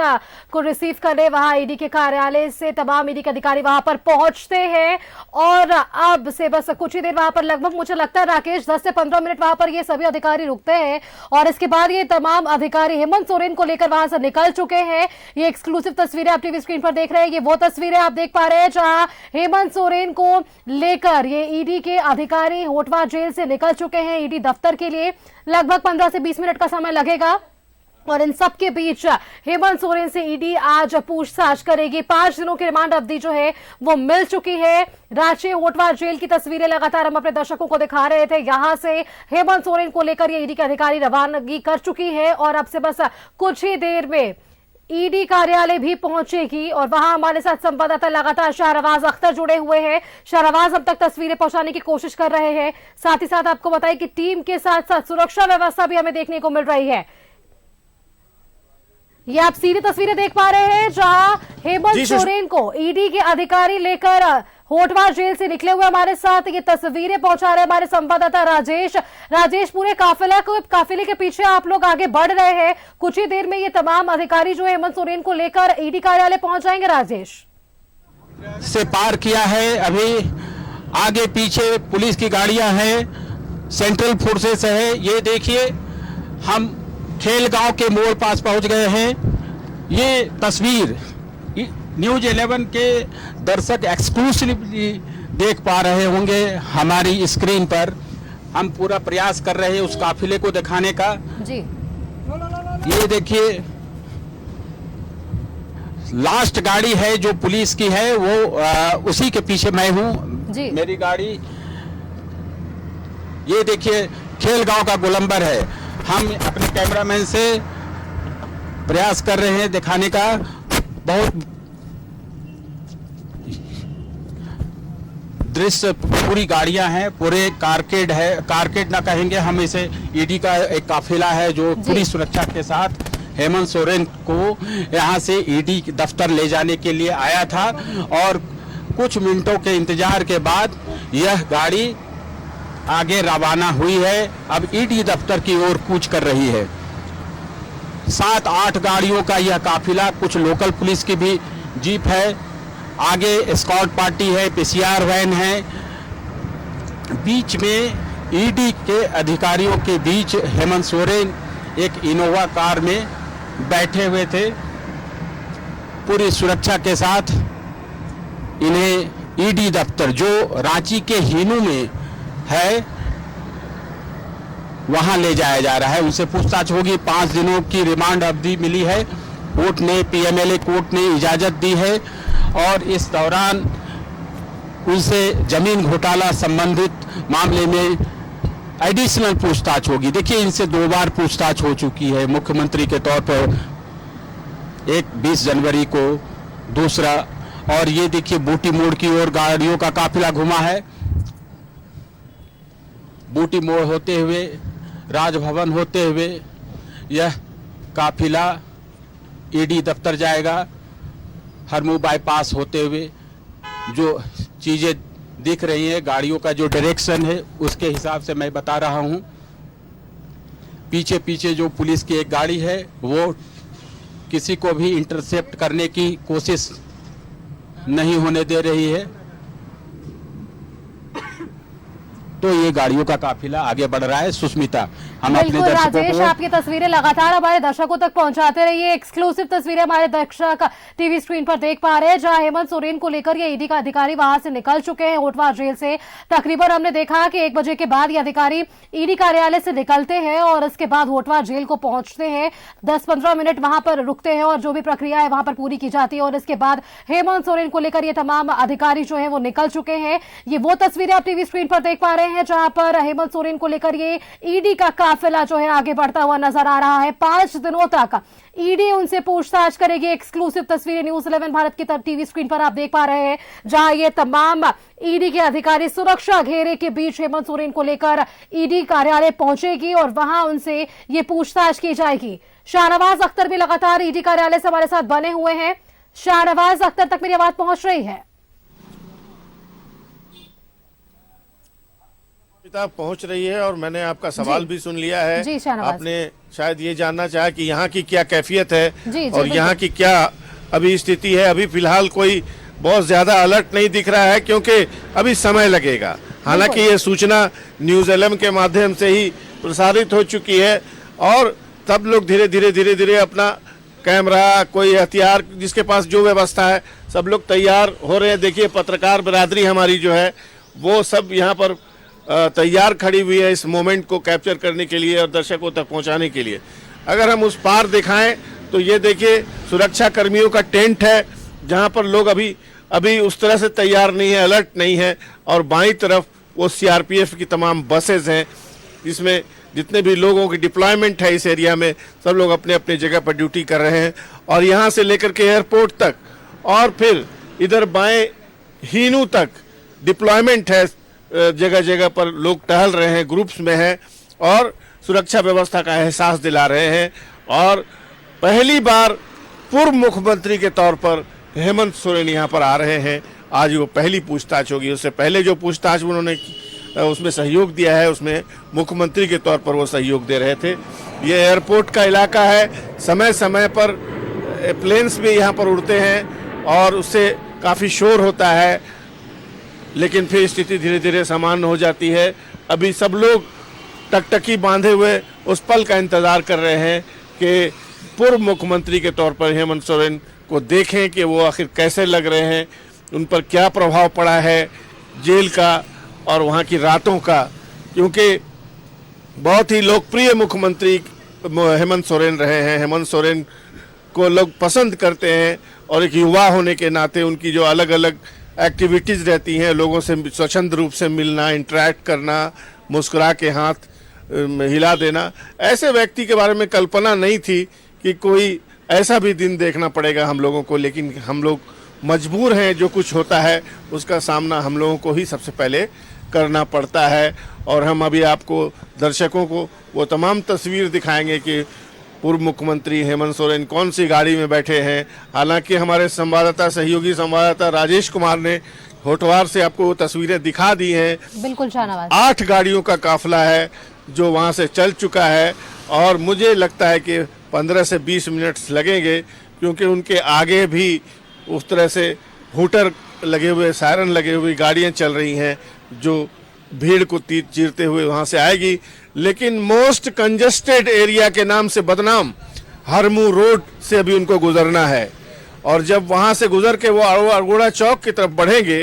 को रिसीव करने वहां ईडी के कार्यालय से तमाम ईडी के अधिकारी वहां पर पहुंचते हैं। और अब से बस कुछ ही देर वहां पर, लगभग मुझे लगता है राकेश 10 से 15 मिनट वहां पर ये सभी अधिकारी रुकते हैं और इसके बाद ये तमाम अधिकारी हेमंत सोरेन को लेकर वहां से निकल चुके हैं। ये एक्सक्लूसिव तस्वीरें आप टीवी स्क्रीन पर देख रहे हैं, ये वो तस्वीरें आप देख पा रहे हैं जहां हेमंत सोरेन को लेकर ये ईडी के अधिकारी होटवार जेल से निकल चुके हैं ईडी दफ्तर के लिए। लगभग 15 से 20 मिनट का समय लगेगा। और इन सब के बीच हेमंत सोरेन से ईडी आज पूछताछ करेगी। 5 दिनों की रिमांड अवधि जो है वो मिल चुकी है। रांची होटवा जेल की तस्वीरें लगातार हम अपने दर्शकों को दिखा रहे थे। यहां से हेमंत सोरेन को लेकर ये ईडी के अधिकारी रवानगी कर चुकी है और अब से बस कुछ ही देर में ईडी कार्यालय भी पहुंचेगी। और वहां हमारे साथ संवाददाता लगातार शाहनवाज अख्तर जुड़े हुए हैं। शाहनवाज अब तक तस्वीरें पहुंचाने की कोशिश कर रहे हैं। साथ ही साथ आपको बताएं कि टीम के साथ साथ सुरक्षा व्यवस्था भी हमें देखने को मिल रही है। ये आप सीधी तस्वीरें देख पा रहे हैं जहां हेमंत सोरेन को ईडी के अधिकारी लेकर होटवा जेल से निकले हुए हमारे साथ ये तस्वीरें पहुंचा रहे हमारे संवाददाता राजेश पूरे काफिले के पीछे आप लोग आगे बढ़ रहे हैं। कुछ ही देर में ये तमाम अधिकारी जो हेमंत सोरेन को लेकर ईडी कार्यालय पहुंच जाएंगे। राजेश से पार किया है, अभी आगे पीछे पुलिस की गाड़ियां हैं, सेंट्रल फोर्सेस है। ये देखिए हम खेल गांव के मोड़ पास पहुंच गए हैं। ये तस्वीर न्यूज 11 के दर्शक एक्सक्लूसिवली देख पा रहे होंगे हमारी स्क्रीन पर। हम पूरा प्रयास कर रहे हैं उस काफिले को दिखाने का जी। ये देखिए लास्ट गाड़ी है जो पुलिस की है, वो उसी के पीछे मैं हूं जी। मेरी गाड़ी ये देखिए खेल गांव का गोलंबर है। हम अपने कैमरामैन से प्रयास कर रहे हैं दिखाने का। बहुत दृश्य, पूरी गाड़ियां हैं, पूरे कारकेड है, कारकेड ना कहेंगे हम इसे, ईडी का एक काफिला है जो पूरी सुरक्षा के साथ हेमंत सोरेन को यहां से ईडी दफ्तर ले जाने के लिए आया था। और कुछ मिनटों के इंतजार के बाद यह गाड़ी आगे रवाना हुई है, अब ईडी दफ्तर की ओर कूच कर रही है। 7-8 गाड़ियों का यह काफिला, कुछ लोकल पुलिस की भी जीप है, आगे स्कॉट पार्टी है, पीसीआर वैन है। बीच में ईडी के अधिकारियों के बीच हेमंत सोरेन एक इनोवा कार में बैठे हुए थे। पूरी सुरक्षा के साथ इन्हें ईडी दफ्तर जो रांची के हिनू में है वहां ले जाया जा रहा है। उनसे पूछताछ होगी। 5 दिनों की रिमांड अवधि मिली है, कोर्ट ने, पीएमएलए कोर्ट ने इजाजत दी है। और इस दौरान उनसे जमीन घोटाला संबंधित मामले में एडिशनल पूछताछ होगी। देखिए इनसे 2 बार पूछताछ हो चुकी है मुख्यमंत्री के तौर पर, एक 20 जनवरी को, दूसरा। और ये देखिए बूटी मोड़ की ओर गाड़ियों का काफिला घुमा है। बूटी मोड़ होते हुए, राजभवन होते हुए यह काफिला ईडी दफ्तर जाएगा। हरमू बाईपास होते हुए जो चीजें दिख रही हैं, गाड़ियों का जो डायरेक्शन है उसके हिसाब से मैं बता रहा हूं। पीछे पीछे जो पुलिस की एक गाड़ी है वो किसी को भी इंटरसेप्ट करने की कोशिश नहीं होने दे रही है। तो ये गाड़ियों का काफिला आगे बढ़ रहा है। सुष्मिता, हम अपने बिल्कुल राजेश, को आपकी तस्वीरें लगातार हमारे दर्शकों तक पहुंचाते रहिए। एक्सक्लूसिव तस्वीरें हमारे दर्शक टीवी स्क्रीन पर देख पा रहे हैं जहां हेमंत सोरेन को लेकर ये ईडी का अधिकारी वहां से निकल चुके हैं होटवा जेल से। तकरीबन हमने देखा कि 1 बजे के बाद ये अधिकारी ईडी कार्यालय से निकलते हैं और इसके बाद होटवा जेल को पहुंचते हैं। 10-15 मिनट वहां पर रुकते हैं और जो भी प्रक्रिया है वहां पर पूरी की जाती है। और इसके बाद हेमंत सोरेन को लेकर ये तमाम अधिकारी जो है वो निकल चुके हैं। ये वो तस्वीरें आप टीवी स्क्रीन पर देख पा रहे हैं जहां पर हेमंत सोरेन को लेकर ये ईडी का काफिला जो है आगे बढ़ता हुआ नजर आ रहा है। 5 दिनों तक ईडी उनसे पूछताछ करेगी। एक्सक्लूसिव तस्वीरें न्यूज 11 भारत की टीवी स्क्रीन पर आप देख पा रहे हैं जहां ये तमाम ईडी के अधिकारी सुरक्षा घेरे के बीच हेमंत सोरेन को लेकर ईडी कार्यालय पहुंचेगी और वहां उनसे ये पूछताछ की जाएगी। शाहनवाज अख्तर भी लगातार ईडी कार्यालय से हमारे साथ बने हुए हैं। शाहनवाज अख्तर तक मेरी आवाज पहुंच रही है? पहुंच रही है और मैंने आपका सवाल भी सुन लिया है। जी, आपने शायद ये जानना चाहा कि यहाँ की क्या कैफियत है जी, और यहाँ की क्या अभी स्थिति है। अभी फिलहाल कोई बहुत ज्यादा अलर्ट नहीं दिख रहा है क्योंकि अभी समय लगेगा। हालांकि ये सूचना न्यूज 11 के माध्यम से ही प्रसारित हो चुकी है और सब लोग धीरे धीरे अपना कैमरा, कोई हथियार, जिसके पास जो व्यवस्था है, सब लोग तैयार हो रहे हैं। देखिए पत्रकार बिरादरी हमारी जो है वो सब यहाँ पर तैयार खड़ी हुई है इस मोमेंट को कैप्चर करने के लिए और दर्शकों तक पहुंचाने के लिए। अगर हम उस पार दिखाएं तो ये देखिए सुरक्षा कर्मियों का टेंट है, जहां पर लोग अभी उस तरह से तैयार नहीं है, अलर्ट नहीं है। और बाईं तरफ वो सीआरपीएफ की तमाम बसेज हैं, जिसमें जितने भी लोगों की डिप्लॉयमेंट है इस एरिया में, सब लोग अपने अपने जगह पर ड्यूटी कर रहे हैं। और यहाँ से लेकर के एयरपोर्ट तक और फिर इधर बाएं हीनू तक डिप्लॉयमेंट है, जगह जगह पर लोग टहल रहे हैं, ग्रुप्स में हैं और सुरक्षा व्यवस्था का एहसास दिला रहे हैं। और पहली बार पूर्व मुख्यमंत्री के तौर पर हेमंत सोरेन यहाँ पर आ रहे हैं। आज वो पहली पूछताछ होगी। उससे पहले जो पूछताछ उन्होंने उसमें सहयोग दिया है, उसमें मुख्यमंत्री के तौर पर वो सहयोग दे रहे थे। ये एयरपोर्ट का इलाका है, समय समय पर प्लेन्स भी यहाँ पर उड़ते हैं और उससे काफ़ी शोर होता है, लेकिन फिर स्थिति धीरे धीरे सामान्य हो जाती है। अभी सब लोग टकटकी बांधे हुए उस पल का इंतजार कर रहे हैं कि पूर्व मुख्यमंत्री के तौर पर हेमंत सोरेन को देखें कि वो आखिर कैसे लग रहे हैं, उन पर क्या प्रभाव पड़ा है जेल का और वहाँ की रातों का। क्योंकि बहुत ही लोकप्रिय मुख्यमंत्री हेमंत सोरेन रहे हैं। हेमंत सोरेन को लोग पसंद करते हैं और एक युवा होने के नाते उनकी जो अलग अलग एक्टिविटीज़ रहती हैं, लोगों से स्वच्छंद रूप से मिलना, इंटरेक्ट करना, मुस्कुरा के हाथ हिला देना, ऐसे व्यक्ति के बारे में कल्पना नहीं थी कि कोई ऐसा भी दिन देखना पड़ेगा हम लोगों को। लेकिन हम लोग मजबूर हैं, जो कुछ होता है उसका सामना हम लोगों को ही सबसे पहले करना पड़ता है। और हम अभी आपको दर्शकों को वो तमाम तस्वीर दिखाएंगे कि पूर्व मुख्यमंत्री हेमंत सोरेन कौन सी गाड़ी में बैठे हैं। हालांकि हमारे संवाददाता, सहयोगी संवाददाता राजेश कुमार ने होटवार से आपको वो तस्वीरें दिखा दी हैं। बिल्कुल शाहनवाज। 8 गाड़ियों का काफिला है जो वहाँ से चल चुका है और मुझे लगता है कि 15 से 20 मिनट लगेंगे, क्योंकि उनके आगे भी उस तरह से हूटर लगे हुए, सायरन लगे हुए गाड़ियाँ चल रही हैं जो भीड़ को चीरते हुए वहाँ से आएगी। लेकिन मोस्ट कंजेस्टेड एरिया के नाम से बदनाम हरमू रोड से अभी उनको गुजरना है और जब वहाँ से गुजर के वो अरगोड़ा चौक की तरफ बढ़ेंगे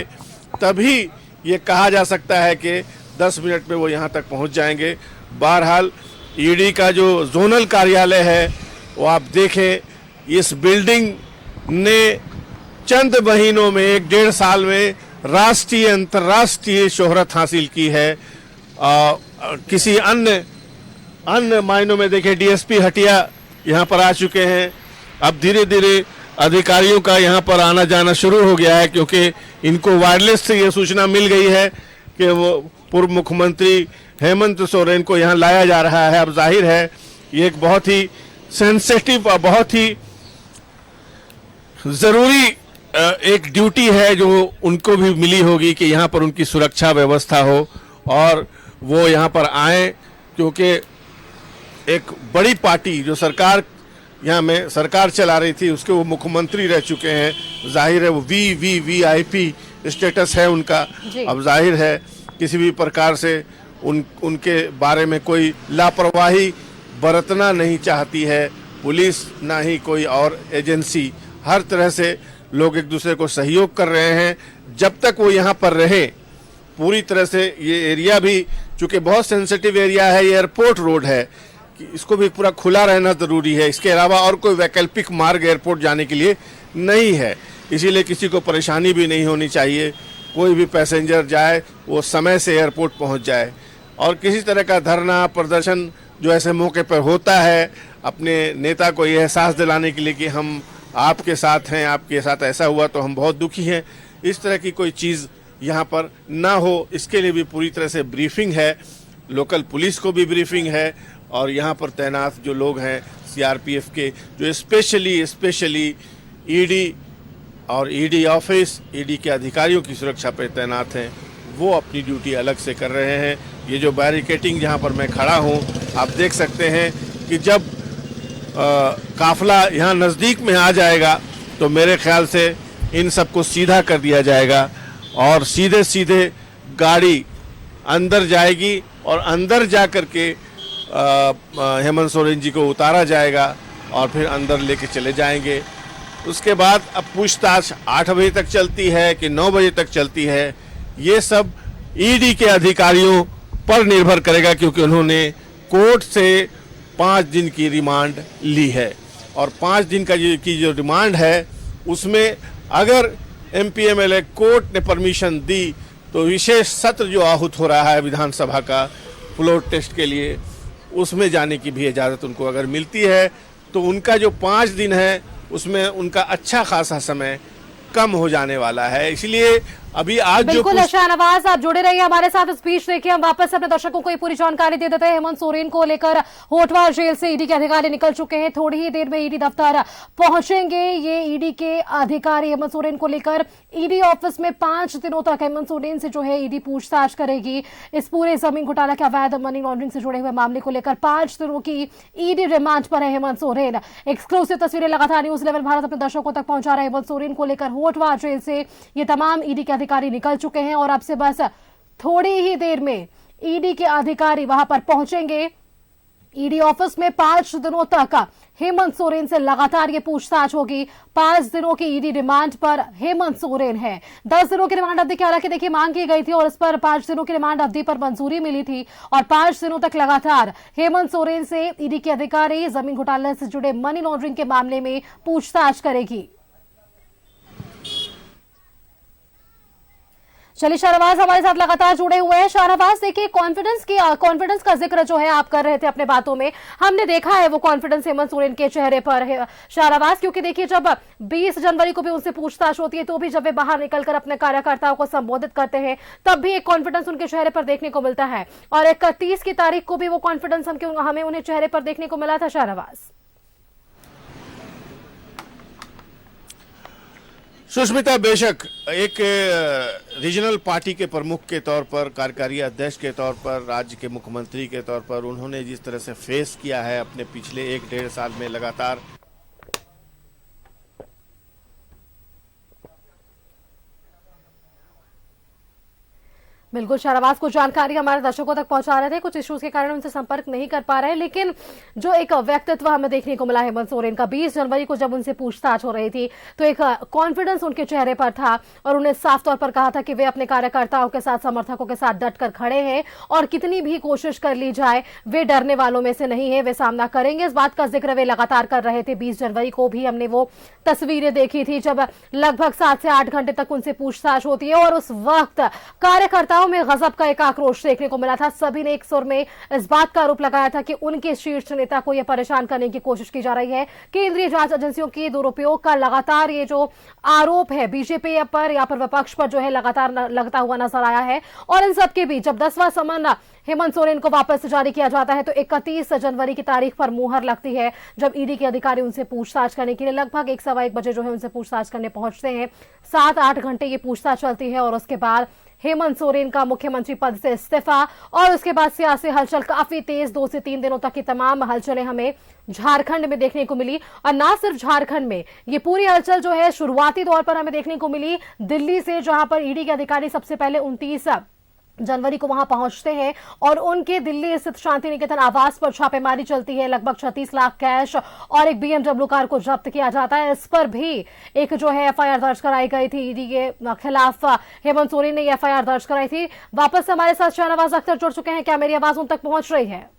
तभी ये कहा जा सकता है कि 10 मिनट में वो यहाँ तक पहुँच जाएंगे। बहरहाल ईडी का जो जोनल कार्यालय है वो आप देखें, इस बिल्डिंग ने चंद महीनों में 1-1.5 साल में राष्ट्रीय अंतर्राष्ट्रीय शोहरत हासिल की है। किसी अन्य मायनों में देखें, डीएसपी हटिया यहाँ पर आ चुके हैं। अब धीरे धीरे अधिकारियों का यहाँ पर आना जाना शुरू हो गया है, क्योंकि इनको वायरलेस से ये सूचना मिल गई है कि वो पूर्व मुख्यमंत्री हेमंत सोरेन को यहाँ लाया जा रहा है। अब जाहिर है ये एक बहुत ही सेंसिटिव और बहुत ही ज़रूरी एक ड्यूटी है जो उनको भी मिली होगी कि यहाँ पर उनकी सुरक्षा व्यवस्था हो और वो यहाँ पर आए, क्योंकि एक बड़ी पार्टी जो सरकार यहाँ में सरकार चला रही थी उसके वो मुख्यमंत्री रह चुके हैं। जाहिर है वो वीआईपी स्टेटस है उनका। अब जाहिर है किसी भी प्रकार से उनके बारे में कोई लापरवाही बरतना नहीं चाहती है पुलिस, ना ही कोई और एजेंसी। हर तरह से लोग एक दूसरे को सहयोग कर रहे हैं। जब तक वो यहाँ पर रहे पूरी तरह से, ये एरिया भी चूँकि बहुत सेंसिटिव एरिया है, ये एयरपोर्ट रोड है, कि इसको भी पूरा खुला रहना ज़रूरी है। इसके अलावा और कोई वैकल्पिक मार्ग एयरपोर्ट जाने के लिए नहीं है, इसीलिए किसी को परेशानी भी नहीं होनी चाहिए। कोई भी पैसेंजर जाए वो समय से एयरपोर्ट पहुँच जाए। और किसी तरह का धरना प्रदर्शन जो ऐसे मौके पर होता है, अपने नेता को ये एहसास दिलाने के लिए कि हम आपके साथ हैं, आपके साथ ऐसा हुआ तो हम बहुत दुखी हैं, इस तरह की कोई चीज़ यहाँ पर ना हो, इसके लिए भी पूरी तरह से ब्रीफिंग है। लोकल पुलिस को भी ब्रीफिंग है और यहाँ पर तैनात जो लोग हैं सीआरपीएफ के, जो स्पेशली ईडी और ईडी ऑफिस, ईडी के अधिकारियों की सुरक्षा पर तैनात हैं, वो अपनी ड्यूटी अलग से कर रहे हैं। ये जो बैरिकेटिंग जहाँ पर मैं खड़ा हूँ, आप देख सकते हैं कि जब काफिला यहाँ नज़दीक में आ जाएगा तो मेरे ख्याल से इन सबको सीधा कर दिया जाएगा और सीधे सीधे गाड़ी अंदर जाएगी और अंदर जा कर के हेमंत सोरेन जी को उतारा जाएगा और फिर अंदर लेके चले जाएंगे। उसके बाद अब पूछताछ 8 बजे तक चलती है कि 9 बजे तक चलती है, ये सब ईडी के अधिकारियों पर निर्भर करेगा, क्योंकि उन्होंने कोर्ट से 5 दिन की रिमांड ली है। और 5 दिन की जो रिमांड है उसमें अगर एमपीएमएलए कोर्ट ने परमिशन दी तो विशेष सत्र जो आहूत हो रहा है विधानसभा का फ्लोर टेस्ट के लिए, उसमें जाने की भी इजाज़त उनको अगर मिलती है तो उनका जो 5 दिन है उसमें उनका अच्छा खासा समय कम हो जाने वाला है। इसलिए अभी आज बिल्कुल शाहनवाज, आप जुड़े रहिए हमारे साथ। इस बीच देखिए हम वापस अपने दर्शकों को ये पूरी जानकारी दे देते हैं। हेमंत सोरेन को लेकर होटवा जेल से ईडी के अधिकारी निकल चुके हैं। थोड़ी ही देर में ईडी दफ्तर पहुंचेंगे। ये ईडी के अधिकारी हेमंत सोरेन को लेकर ईडी ऑफिस में 5 दिनों तक हेमंत सोरेन से जो है ईडी पूछताछ करेगी। इस पूरे जमीन घोटाला के अवैध मनी लॉन्ड्रिंग से जुड़े हुए मामले को लेकर 5 दिनों की ईडी रिमांड पर है हेमंत सोरेन। एक्सक्लूसिव तस्वीरें लगातार न्यूज 11 भारत अपने दर्शकों तक पहुंचा रहे। हेमंत सोरेन को लेकर होटवा जेल से ये तमाम ईडी के अधिकारी निकल चुके हैं और अब से बस थोड़ी ही देर में ईडी के अधिकारी वहां पर पहुंचेंगे। ईडी ऑफिस में 5 दिनों तक हेमंत सोरेन से लगातार ये पूछताछ होगी। 5 दिनों की ईडी रिमांड पर हेमंत सोरेन है। 10 दिनों की रिमांड अवधि की हालांकि देखिए मांग की गई थी और इस पर 5 दिनों की रिमांड अवधि पर मंजूरी मिली थी और 5 दिनों तक लगातार हेमंत सोरेन से ईडी के अधिकारी जमीन घोटाले से जुड़े मनी लॉन्ड्रिंग के मामले में पूछताछ करेगी। चलिए शाहनवाज हमारे साथ लगातार जुड़े हुए हैं। शाहनवाज देखिए कॉन्फिडेंस का जिक्र जो है आप कर रहे थे अपने बातों में, हमने देखा है वो कॉन्फिडेंस हेमंत सोरेन के चेहरे पर है शाहनवाज, क्योंकि देखिए जब 20 जनवरी को भी उनसे पूछताछ होती है तो भी जब वे बाहर निकलकर अपने कार्यकर्ताओं को संबोधित करते हैं तब भी एक कॉन्फिडेंस उनके चेहरे पर देखने को मिलता है और 31 की तारीख को भी वो कॉन्फिडेंस हमें उन्हें चेहरे पर देखने को मिला था। शाहनवाज सुष्मिता, बेशक एक रीजनल पार्टी के प्रमुख के तौर पर, कार्यकारी अध्यक्ष के तौर पर, राज्य के मुख्यमंत्री के तौर पर उन्होंने जिस तरह से फेस किया है अपने पिछले 1-1.5 साल में लगातार बिल्कुल शाहनवाज को जानकारी हमारे दर्शकों तक पहुंचा रहे थे। कुछ इश्यूज के कारण उनसे संपर्क नहीं कर पा रहे, लेकिन जो एक व्यक्तित्व हमें देखने को मिला हेमंत सोरेन का 20 जनवरी को जब उनसे पूछताछ हो रही थी तो एक कॉन्फिडेंस उनके चेहरे पर था और उन्हें साफ तौर पर कहा था कि वे अपने कार्यकर्ताओं के साथ, समर्थकों के साथ डटकर खड़े हैं और कितनी भी कोशिश कर ली जाए वे डरने वालों में से नहीं है, वे सामना करेंगे। इस बात का जिक्र वे लगातार कर रहे थे। 20 जनवरी को भी हमने वो तस्वीरें देखी थी जब लगभग 7 से 8 घंटे तक उनसे पूछताछ होती है और उस वक्त कार्यकर्ताओं में गजब का एक आक्रोश देखने को मिला था। सभी ने एक सुर में इस बात का आरोप लगाया था कि उनके शीर्ष नेता को यह परेशान करने की कोशिश की जा रही है। केंद्रीय जांच एजेंसियों के दुरुपयोग का लगातार ये जो आरोप है बीजेपी पर या फिर विपक्ष पर जो है लगातार लगता हुआ नजर आया है। और इन सबके बीच जब 10वां समन हेमंत सोरेन को वापस जारी किया जाता है तो 31 जनवरी की तारीख पर मुहर लगती है जब ईडी के अधिकारी उनसे पूछताछ करने के लिए लगभग 1-1:15 बजे जो है उनसे पूछताछ करने पहुंचते हैं। 7-8 घंटे ये पूछताछ चलती है और उसके बाद हेमंत सोरेन का मुख्यमंत्री पद से इस्तीफा और उसके बाद सियासी हलचल काफी तेज 2 से 3 दिनों तक की तमाम हलचलें हमें झारखंड में देखने को मिली। और ना सिर्फ झारखंड में, ये पूरी हलचल जो है शुरुआती दौर पर हमें देखने को मिली दिल्ली से, जहां पर ईडी के अधिकारी सबसे पहले 29 जनवरी को वहां पहुंचते हैं और उनके दिल्ली स्थित शांति निकेतन आवास पर छापेमारी चलती है। लगभग 36 लाख कैश और एक BMW कार को जब्त किया जाता है। इस पर भी एक जो है FIR दर्ज कराई गई थी ईडी के खिलाफ। हेमंत सोरेन ने FIR दर्ज कराई थी। वापस हमारे साथ शाहनवाज अख्तर जुड़ चुके हैं। क्या मेरी आवाज उन तक पहुंच रही है?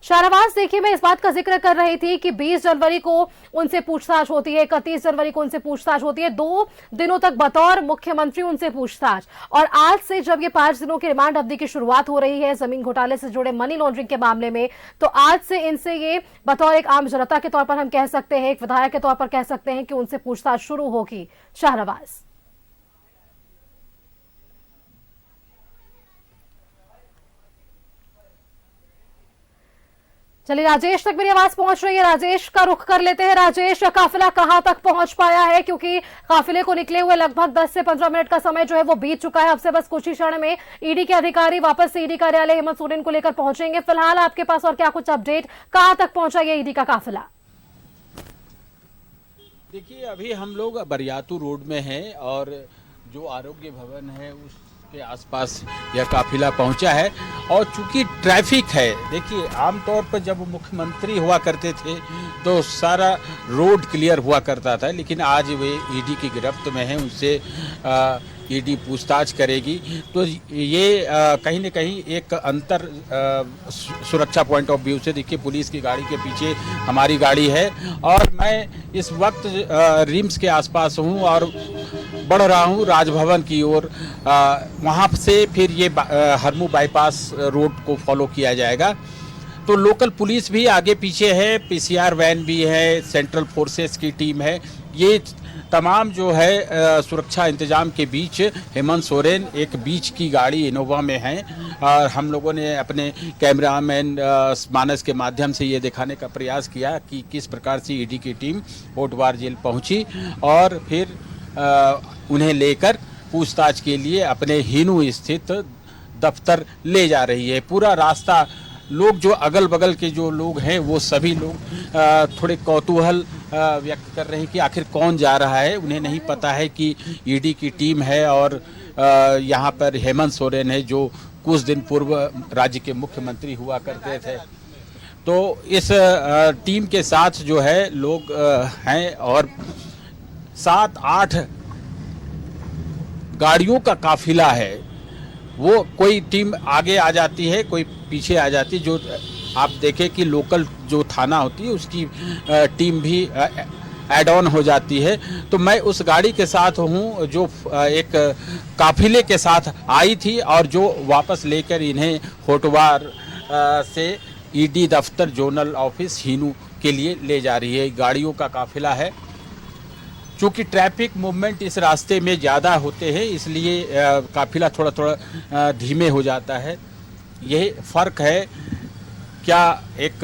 शाहनवाज देखिए मैं इस बात का जिक्र कर रही थी कि 20 जनवरी को उनसे पूछताछ होती है, 31 जनवरी को उनसे पूछताछ होती है, 2 दिनों तक बतौर मुख्यमंत्री उनसे पूछताछ। और आज से जब ये 5 दिनों की रिमांड अवधि की शुरुआत हो रही है जमीन घोटाले से जुड़े मनी लॉन्ड्रिंग के मामले में, तो आज से इनसे ये बतौर एक आम जनता के तौर पर हम कह सकते हैं, एक विधायक के तौर पर कह सकते हैं कि उनसे पूछताछ शुरू होगी। शाहनवाज चलिए राजेश तक मेरी आवाज पहुंच रही है, राजेश का रुख कर लेते हैं। राजेश, काफिला कहां तक पहुंच पाया है? क्योंकि काफिले को निकले हुए लगभग 10 से 15 मिनट का समय जो है वो बीत चुका है। अब से बस कुछ ही क्षण में ईडी के अधिकारी वापस से ईडी कार्यालय हेमंत सोरेन को लेकर पहुंचेंगे। फिलहाल आपके पास और क्या कुछ अपडेट, कहां तक पहुंचा ये ईडी का काफिला? देखिए अभी हम लोग बरियातू रोड में हैं और जो आरोग्य भवन है उस के आसपास यह काफिला पहुंचा है। और चूंकि ट्रैफिक है, देखिए आमतौर पर जब मुख्यमंत्री हुआ करते थे तो सारा रोड क्लियर हुआ करता था, लेकिन आज वे ईडी की गिरफ्त में हैं, उनसे ईडी पूछताछ करेगी। तो ये कहीं न कहीं एक अंतर सुरक्षा पॉइंट ऑफ व्यू से, देखिए पुलिस की गाड़ी के पीछे हमारी गाड़ी है और मैं इस वक्त रिम्स के आसपास हूँ और बढ़ रहा हूँ राजभवन की ओर। वहाँ से फिर ये हरमू बाईपास रोड को फॉलो किया जाएगा। तो लोकल पुलिस भी आगे पीछे है, पीसीआर वैन भी है, सेंट्रल फोर्सेस की टीम है। ये तमाम जो है सुरक्षा इंतजाम के बीच हेमंत सोरेन एक बीच की गाड़ी इनोवा में हैं और हम लोगों ने अपने कैमरामैन मानस के माध्यम से ये दिखाने का प्रयास किया कि किस प्रकार से ईडी की टीम होटवार जेल पहुंची और फिर उन्हें लेकर पूछताछ के लिए अपने हिनू स्थित दफ्तर ले जा रही है। पूरा रास्ता लोग जो अगल बगल के जो लोग हैं वो सभी लोग थोड़े कौतूहल व्यक्त कर रहे हैं कि आखिर कौन जा रहा है। उन्हें नहीं पता है कि ईडी की टीम है और यहाँ पर हेमंत सोरेन है जो कुछ दिन पूर्व राज्य के मुख्यमंत्री हुआ करते थे। तो इस टीम के साथ जो है लोग हैं और 7-8 गाड़ियों का काफिला है। वो कोई टीम आगे आ जाती है, कोई पीछे आ जाती है। जो आप देखें कि लोकल जो थाना होती है उसकी टीम भी ऐड ऑन हो जाती है। तो मैं उस गाड़ी के साथ हूँ जो एक काफिले के साथ आई थी और जो वापस लेकर इन्हें होटवार से ईडी दफ्तर जोनल ऑफिस हिनू के लिए ले जा रही है। गाड़ियों का काफिला है। चूँकि ट्रैफिक मूवमेंट इस रास्ते में ज़्यादा होते हैं इसलिए काफिला थोड़ा थोड़ा धीमे हो जाता है। यही फ़र्क है क्या एक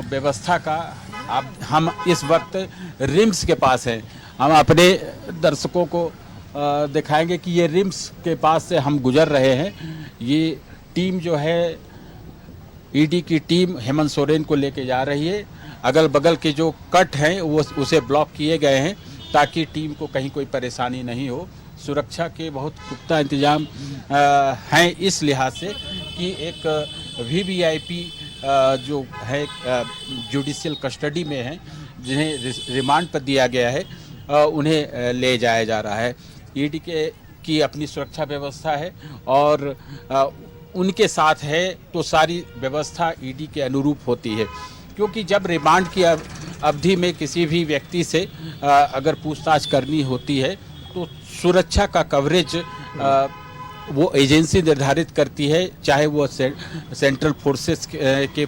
व्यवस्था का। अब हम इस वक्त रिम्स के पास हैं। हम अपने दर्शकों को दिखाएंगे कि ये रिम्स के पास से हम गुजर रहे हैं। ये टीम जो है ईडी की टीम हेमंत सोरेन को लेके जा रही है। अगल बगल के जो कट हैं वो उसे ब्लॉक किए गए हैं ताकि टीम को कहीं कोई परेशानी नहीं हो। सुरक्षा के बहुत पुख्ता इंतजाम हैं इस लिहाज से कि एक वीवीआईपी जो है जुडिशियल कस्टडी में हैं, जिन्हें रिमांड पर दिया गया है, उन्हें ले जाया जा रहा है। ईडी की अपनी सुरक्षा व्यवस्था है और उनके साथ है तो सारी व्यवस्था ईडी के अनुरूप होती है। क्योंकि जब रिमांड की अवधि में किसी भी व्यक्ति से अगर पूछताछ करनी होती है तो सुरक्षा का कवरेज वो एजेंसी निर्धारित करती है, चाहे वो सेंट्रल फोर्सेस के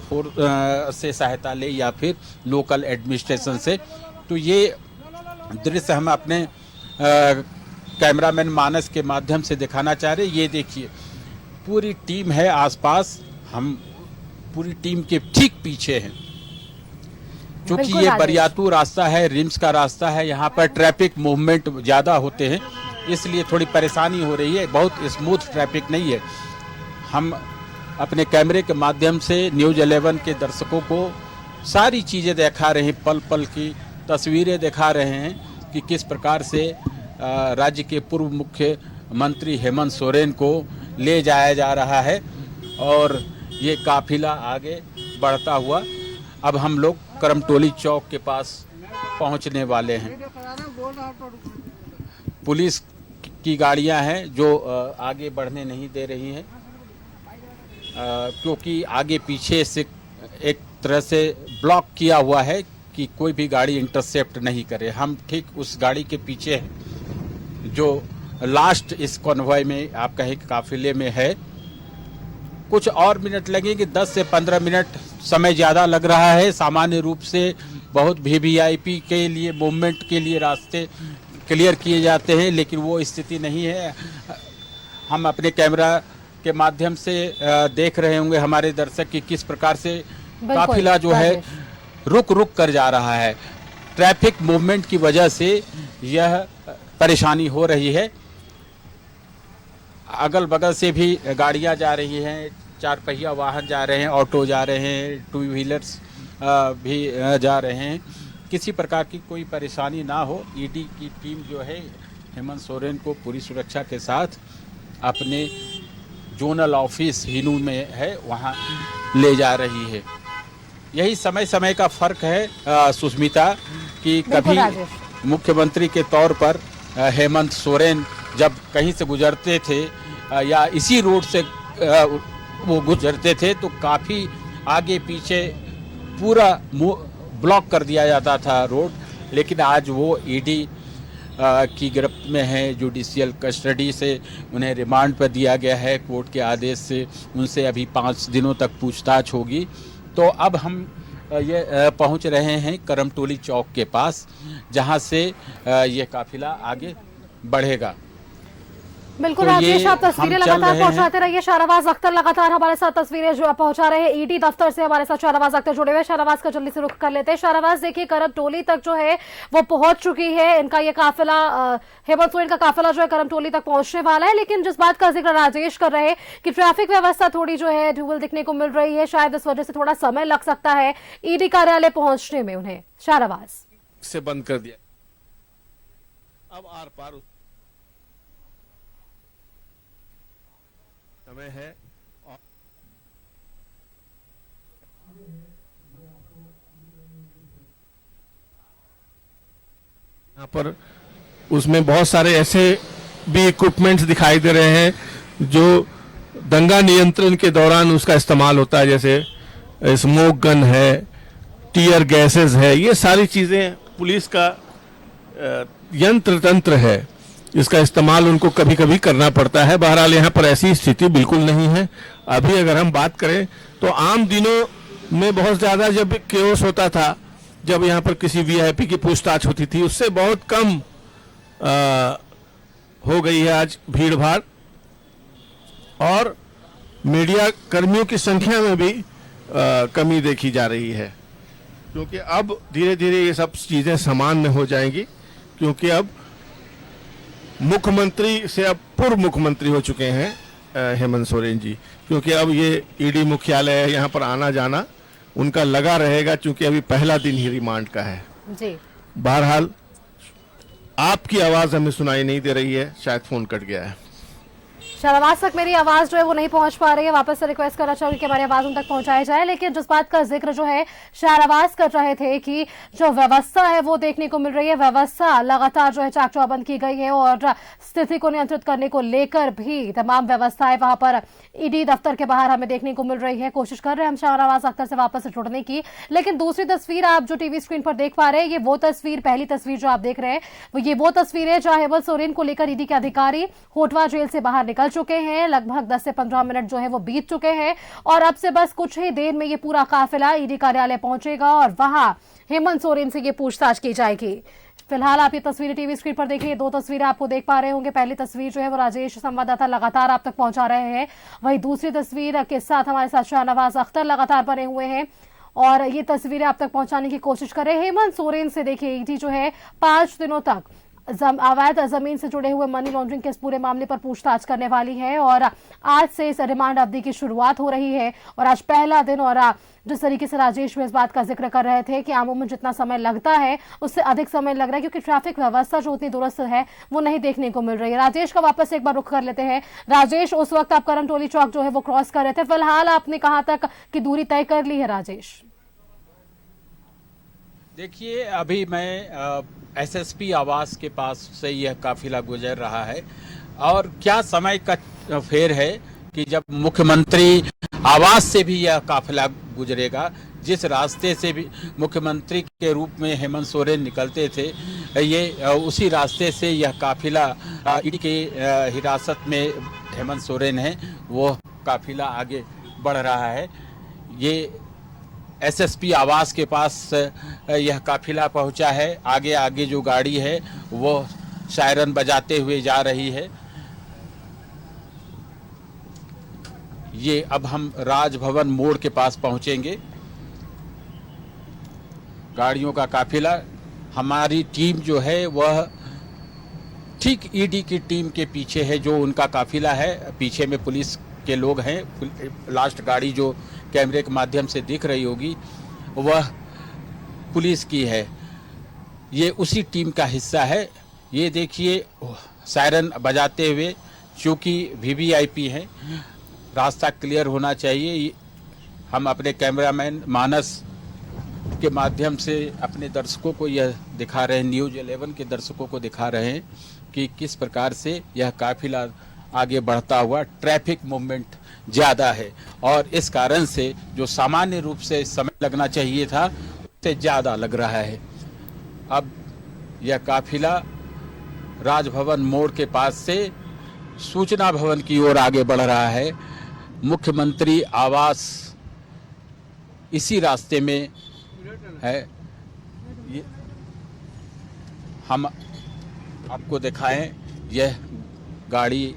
से सहायता ले या फिर लोकल एडमिनिस्ट्रेशन से। तो ये दृश्य हम अपने कैमरामैन मानस के माध्यम से दिखाना चाह रहे हैं। ये देखिए पूरी टीम है आसपास, हम पूरी टीम के ठीक पीछे हैं। क्योंकि ये बरियातू रास्ता है, रिम्स का रास्ता है, यहाँ पर ट्रैफिक मूवमेंट ज़्यादा होते हैं इसलिए थोड़ी परेशानी हो रही है। बहुत स्मूथ ट्रैफिक नहीं है। हम अपने कैमरे के माध्यम से न्यूज़ 11 के दर्शकों को सारी चीज़ें दिखा रहे हैं, पल पल की तस्वीरें दिखा रहे हैं कि किस प्रकार से राज्य के पूर्व मुख्यमंत्री हेमंत सोरेन को ले जाया जा रहा है और ये काफिला आगे बढ़ता हुआ अब हम लोग करमटोली चौक के पास पहुंचने वाले हैं। पुलिस की गाड़ियां हैं जो आगे बढ़ने नहीं दे रही हैं क्योंकि आगे पीछे से एक तरह से ब्लॉक किया हुआ है कि कोई भी गाड़ी इंटरसेप्ट नहीं करे। हम ठीक उस गाड़ी के पीछे हैं जो लास्ट इस कॉन्वॉय में आप कहें काफिले में है। कुछ और मिनट लगेंगे, 10 से 15 मिनट समय ज़्यादा लग रहा है। सामान्य रूप से बहुत वीवीआईपी के लिए मूवमेंट के लिए रास्ते क्लियर किए जाते हैं, लेकिन वो स्थिति नहीं है। हम अपने कैमरा के माध्यम से देख रहे होंगे हमारे दर्शक कि किस प्रकार से काफिला जो है रुक रुक कर जा रहा है। ट्रैफिक मूवमेंट की वजह से यह परेशानी हो रही है। अगल बगल से भी गाड़ियां जा रही हैं, 4 पहिया वाहन जा रहे हैं, ऑटो जा रहे हैं, 2 व्हीलर्स भी जा रहे हैं। किसी प्रकार की कोई परेशानी ना हो, ईडी की टीम जो है हेमंत सोरेन को पूरी सुरक्षा के साथ अपने जोनल ऑफिस हिनू में है वहाँ ले जा रही है। यही समय समय का फर्क है सुष्मिता, कि कभी मुख्यमंत्री के तौर पर हेमंत सोरेन जब कहीं से गुजरते थे या इसी रोड से वो गुजरते थे तो काफ़ी आगे पीछे पूरा ब्लॉक कर दिया जाता था रोड, लेकिन आज वो ईडी की गिरफ्त में है। जुडिशियल कस्टडी से उन्हें रिमांड पर दिया गया है कोर्ट के आदेश से। उनसे अभी 5 दिनों तक पूछताछ होगी। तो अब हम ये पहुंच रहे हैं करमटोली चौक के पास, जहां से ये काफिला आगे बढ़ेगा। बिल्कुल राजेश, आप तस्वीरें लगातार पहुंचाते रहिए। शाहनवाज अख्तर लगातार हमारे साथ तस्वीरें जो पहुंचा रहे हैं ईडी दफ्तर से। हमारे साथ शाहनवाज अख्तर जुड़े हुए। शाहनवाज का जल्दी से रुख कर लेते हैं। शाहनवाज, देखिए करमटोली तक जो है वो पहुंच चुकी है इनका ये काफिला, हेमंत सोरेन का काफिला जो है करमटोली तक पहुंचने वाला है। लेकिन जिस बात का जिक्र राजेश कर रहे हैं कि ट्रैफिक व्यवस्था थोड़ी जो है ढूंढ दिखने को मिल रही है, शायद इस वजह से थोड़ा समय लग सकता है ईडी कार्यालय पहुंचने में उन्हें। शाहनवाज से बंद कर दिया, अब आर पार समय है। यहाँ पर उसमें बहुत सारे ऐसे भी इक्विपमेंट्स दिखाई दे रहे हैं जो दंगा नियंत्रण के दौरान उसका इस्तेमाल होता है, जैसे स्मोक गन है, टीयर गैसेस है। ये सारी चीजें पुलिस का यंत्र तंत्र है, इसका इस्तेमाल उनको कभी कभी करना पड़ता है। बहरहाल यहाँ पर ऐसी स्थिति बिल्कुल नहीं है। अभी अगर हम बात करें तो आम दिनों में बहुत ज्यादा जब केओस होता था, जब यहाँ पर किसी वीआईपी की पूछताछ होती थी, उससे बहुत कम हो गई है आज भीड़ भाड़। और मीडिया कर्मियों की संख्या में भी कमी देखी जा रही है, क्योंकि अब धीरे धीरे ये सब चीजें सामान्य हो जाएंगी, क्योंकि अब मुख्यमंत्री से अब पूर्व मुख्यमंत्री हो चुके हैं हेमंत सोरेन जी, क्योंकि अब ये ईडी मुख्यालय है, यहाँ पर आना जाना उनका लगा रहेगा, क्योंकि अभी पहला दिन ही रिमांड का है जी। बहरहाल आपकी आवाज हमें सुनाई नहीं दे रही है, शायद फोन कट गया है। शाहनवाज तक मेरी आवाज जो है वो नहीं पहुंच पा रही है। वापस से रिक्वेस्ट करना चाहूंगी कि हमारी आवाज उन तक पहुंचाई जाए। लेकिन जिस बात का जिक्र जो है शाहनवाज कर रहे थे कि जो व्यवस्था है वो देखने को मिल रही है, व्यवस्था लगातार जो है चाक चौबंद की गई है और स्थिति को नियंत्रित करने को लेकर भी तमाम व्यवस्थाएं वहां पर ईडी दफ्तर के बाहर हमें देखने को मिल रही है। कोशिश कर रहे हैं हम शाहनवाज अख्तर से वापस से जुड़ने की। लेकिन दूसरी तस्वीर आप जो टीवी स्क्रीन पर देख पा रहे हैं, ये वो तस्वीर, पहली तस्वीर जो आप देख रहे हैं ये वो तस्वीर है जहां हेमंत सोरेन को लेकर ईडी के अधिकारी होटवा जेल से बाहर निकल चुके हैं। लगभग 10 से 15 मिनट जो है वो बीत चुके हैं और अब से बस कुछ ही देर में ये पूरा काफिला ईडी कार्यालय पहुंचेगा और वहां हेमंत सोरेन से ये पूछताछ की जाएगी। फिलहाल आप ये तस्वीरें टीवी स्क्रीन पर देखिए, 2 तस्वीरें आपको देख पा रहे होंगे। पहली तस्वीर जो है वो राजेश संवाददाता लगातार आप तक पहुंचा रहे हैं, वहीं दूसरी तस्वीर के साथ हमारे साथ शाहनवाज अख्तर लगातार बने हुए हैं और ये तस्वीरें आप तक पहुंचाने की कोशिश कर रहे हैं। हेमंत सोरेन से देखिए ईडी जो है 5 दिनों तक अवैध जमीन से जुड़े हुए मनी लॉन्ड्रिंग के इस पूरे मामले पर पूछताछ करने वाली है और आज से इस रिमांड अवधि की शुरुआत हो रही है और आज पहला दिन। और जिस तरीके से राजेश भी इस बात का जिक्र कर रहे थे कि अमूमन जितना समय लगता है उससे अधिक समय लग रहा है, क्योंकि ट्रैफिक व्यवस्था जो उतनी दुरुस्त है वो नहीं देखने को मिल रही है। राजेश का वापस एक बार रुख कर लेते हैं। राजेश, उस वक्त आप करमटोली चौक जो है वो क्रॉस कर रहे थे, फिलहाल आपने कहां तक की दूरी तय कर ली है राजेश? देखिए, अभी मैं एसएसपी आवास के पास से यह काफिला गुजर रहा है और क्या समय का फेर है कि जब मुख्यमंत्री आवास से भी यह काफिला गुजरेगा। जिस रास्ते से भी मुख्यमंत्री के रूप में हेमंत सोरेन निकलते थे, ये उसी रास्ते से यह काफिला ईडी के हिरासत में हेमंत सोरेन है, वो काफिला आगे बढ़ रहा है। ये एसएसपी आवास के पास यह काफिला पहुंचा है। आगे आगे जो गाड़ी है वो सायरन बजाते हुए जा रही है। ये अब हम राजभवन मोड़ के पास पहुंचेंगे। गाड़ियों का काफिला, हमारी टीम जो है वह ठीक ईडी की टीम के पीछे है, जो उनका काफिला है। पीछे में पुलिस के लोग हैं। लास्ट गाड़ी जो कैमरे के माध्यम से दिख रही होगी वह पुलिस की है, ये उसी टीम का हिस्सा है। ये देखिए सायरन बजाते हुए चूँकि वीवीआईपी हैं, रास्ता क्लियर होना चाहिए। हम अपने कैमरामैन मानस के माध्यम से अपने दर्शकों को यह दिखा रहे हैं, न्यूज़ 11 के दर्शकों को दिखा रहे हैं कि किस प्रकार से यह काफिला आगे बढ़ता हुआ, ट्रैफिक मूवमेंट ज़्यादा है और इस कारण से जो सामान्य रूप से समय लगना चाहिए था उससे ज़्यादा लग रहा है। अब यह काफिला राजभवन मोड़ के पास से सूचना भवन की ओर आगे बढ़ रहा है। मुख्यमंत्री आवास इसी रास्ते में है। हम आपको दिखाएं, यह गाड़ी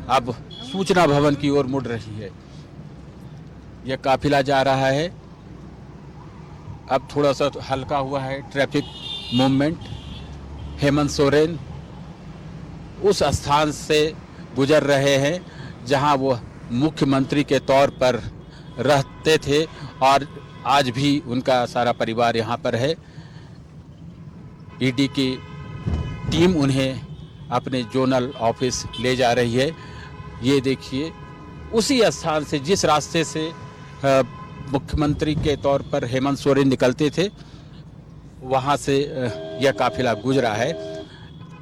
अब सूचना भवन की ओर मुड़ रही है। यह काफिला जा रहा है। अब थोड़ा सा हल्का हुआ है ट्रैफिक मूवमेंट। हेमंत सोरेन उस स्थान से गुजर रहे हैं जहां वो मुख्यमंत्री के तौर पर रहते थे और आज भी उनका सारा परिवार यहाँ पर है। ईडी की टीम उन्हें अपने जोनल ऑफिस ले जा रही है। ये देखिए, उसी स्थान से जिस रास्ते से मुख्यमंत्री के तौर पर हेमंत सोरेन निकलते थे वहाँ से यह काफिला गुजरा है।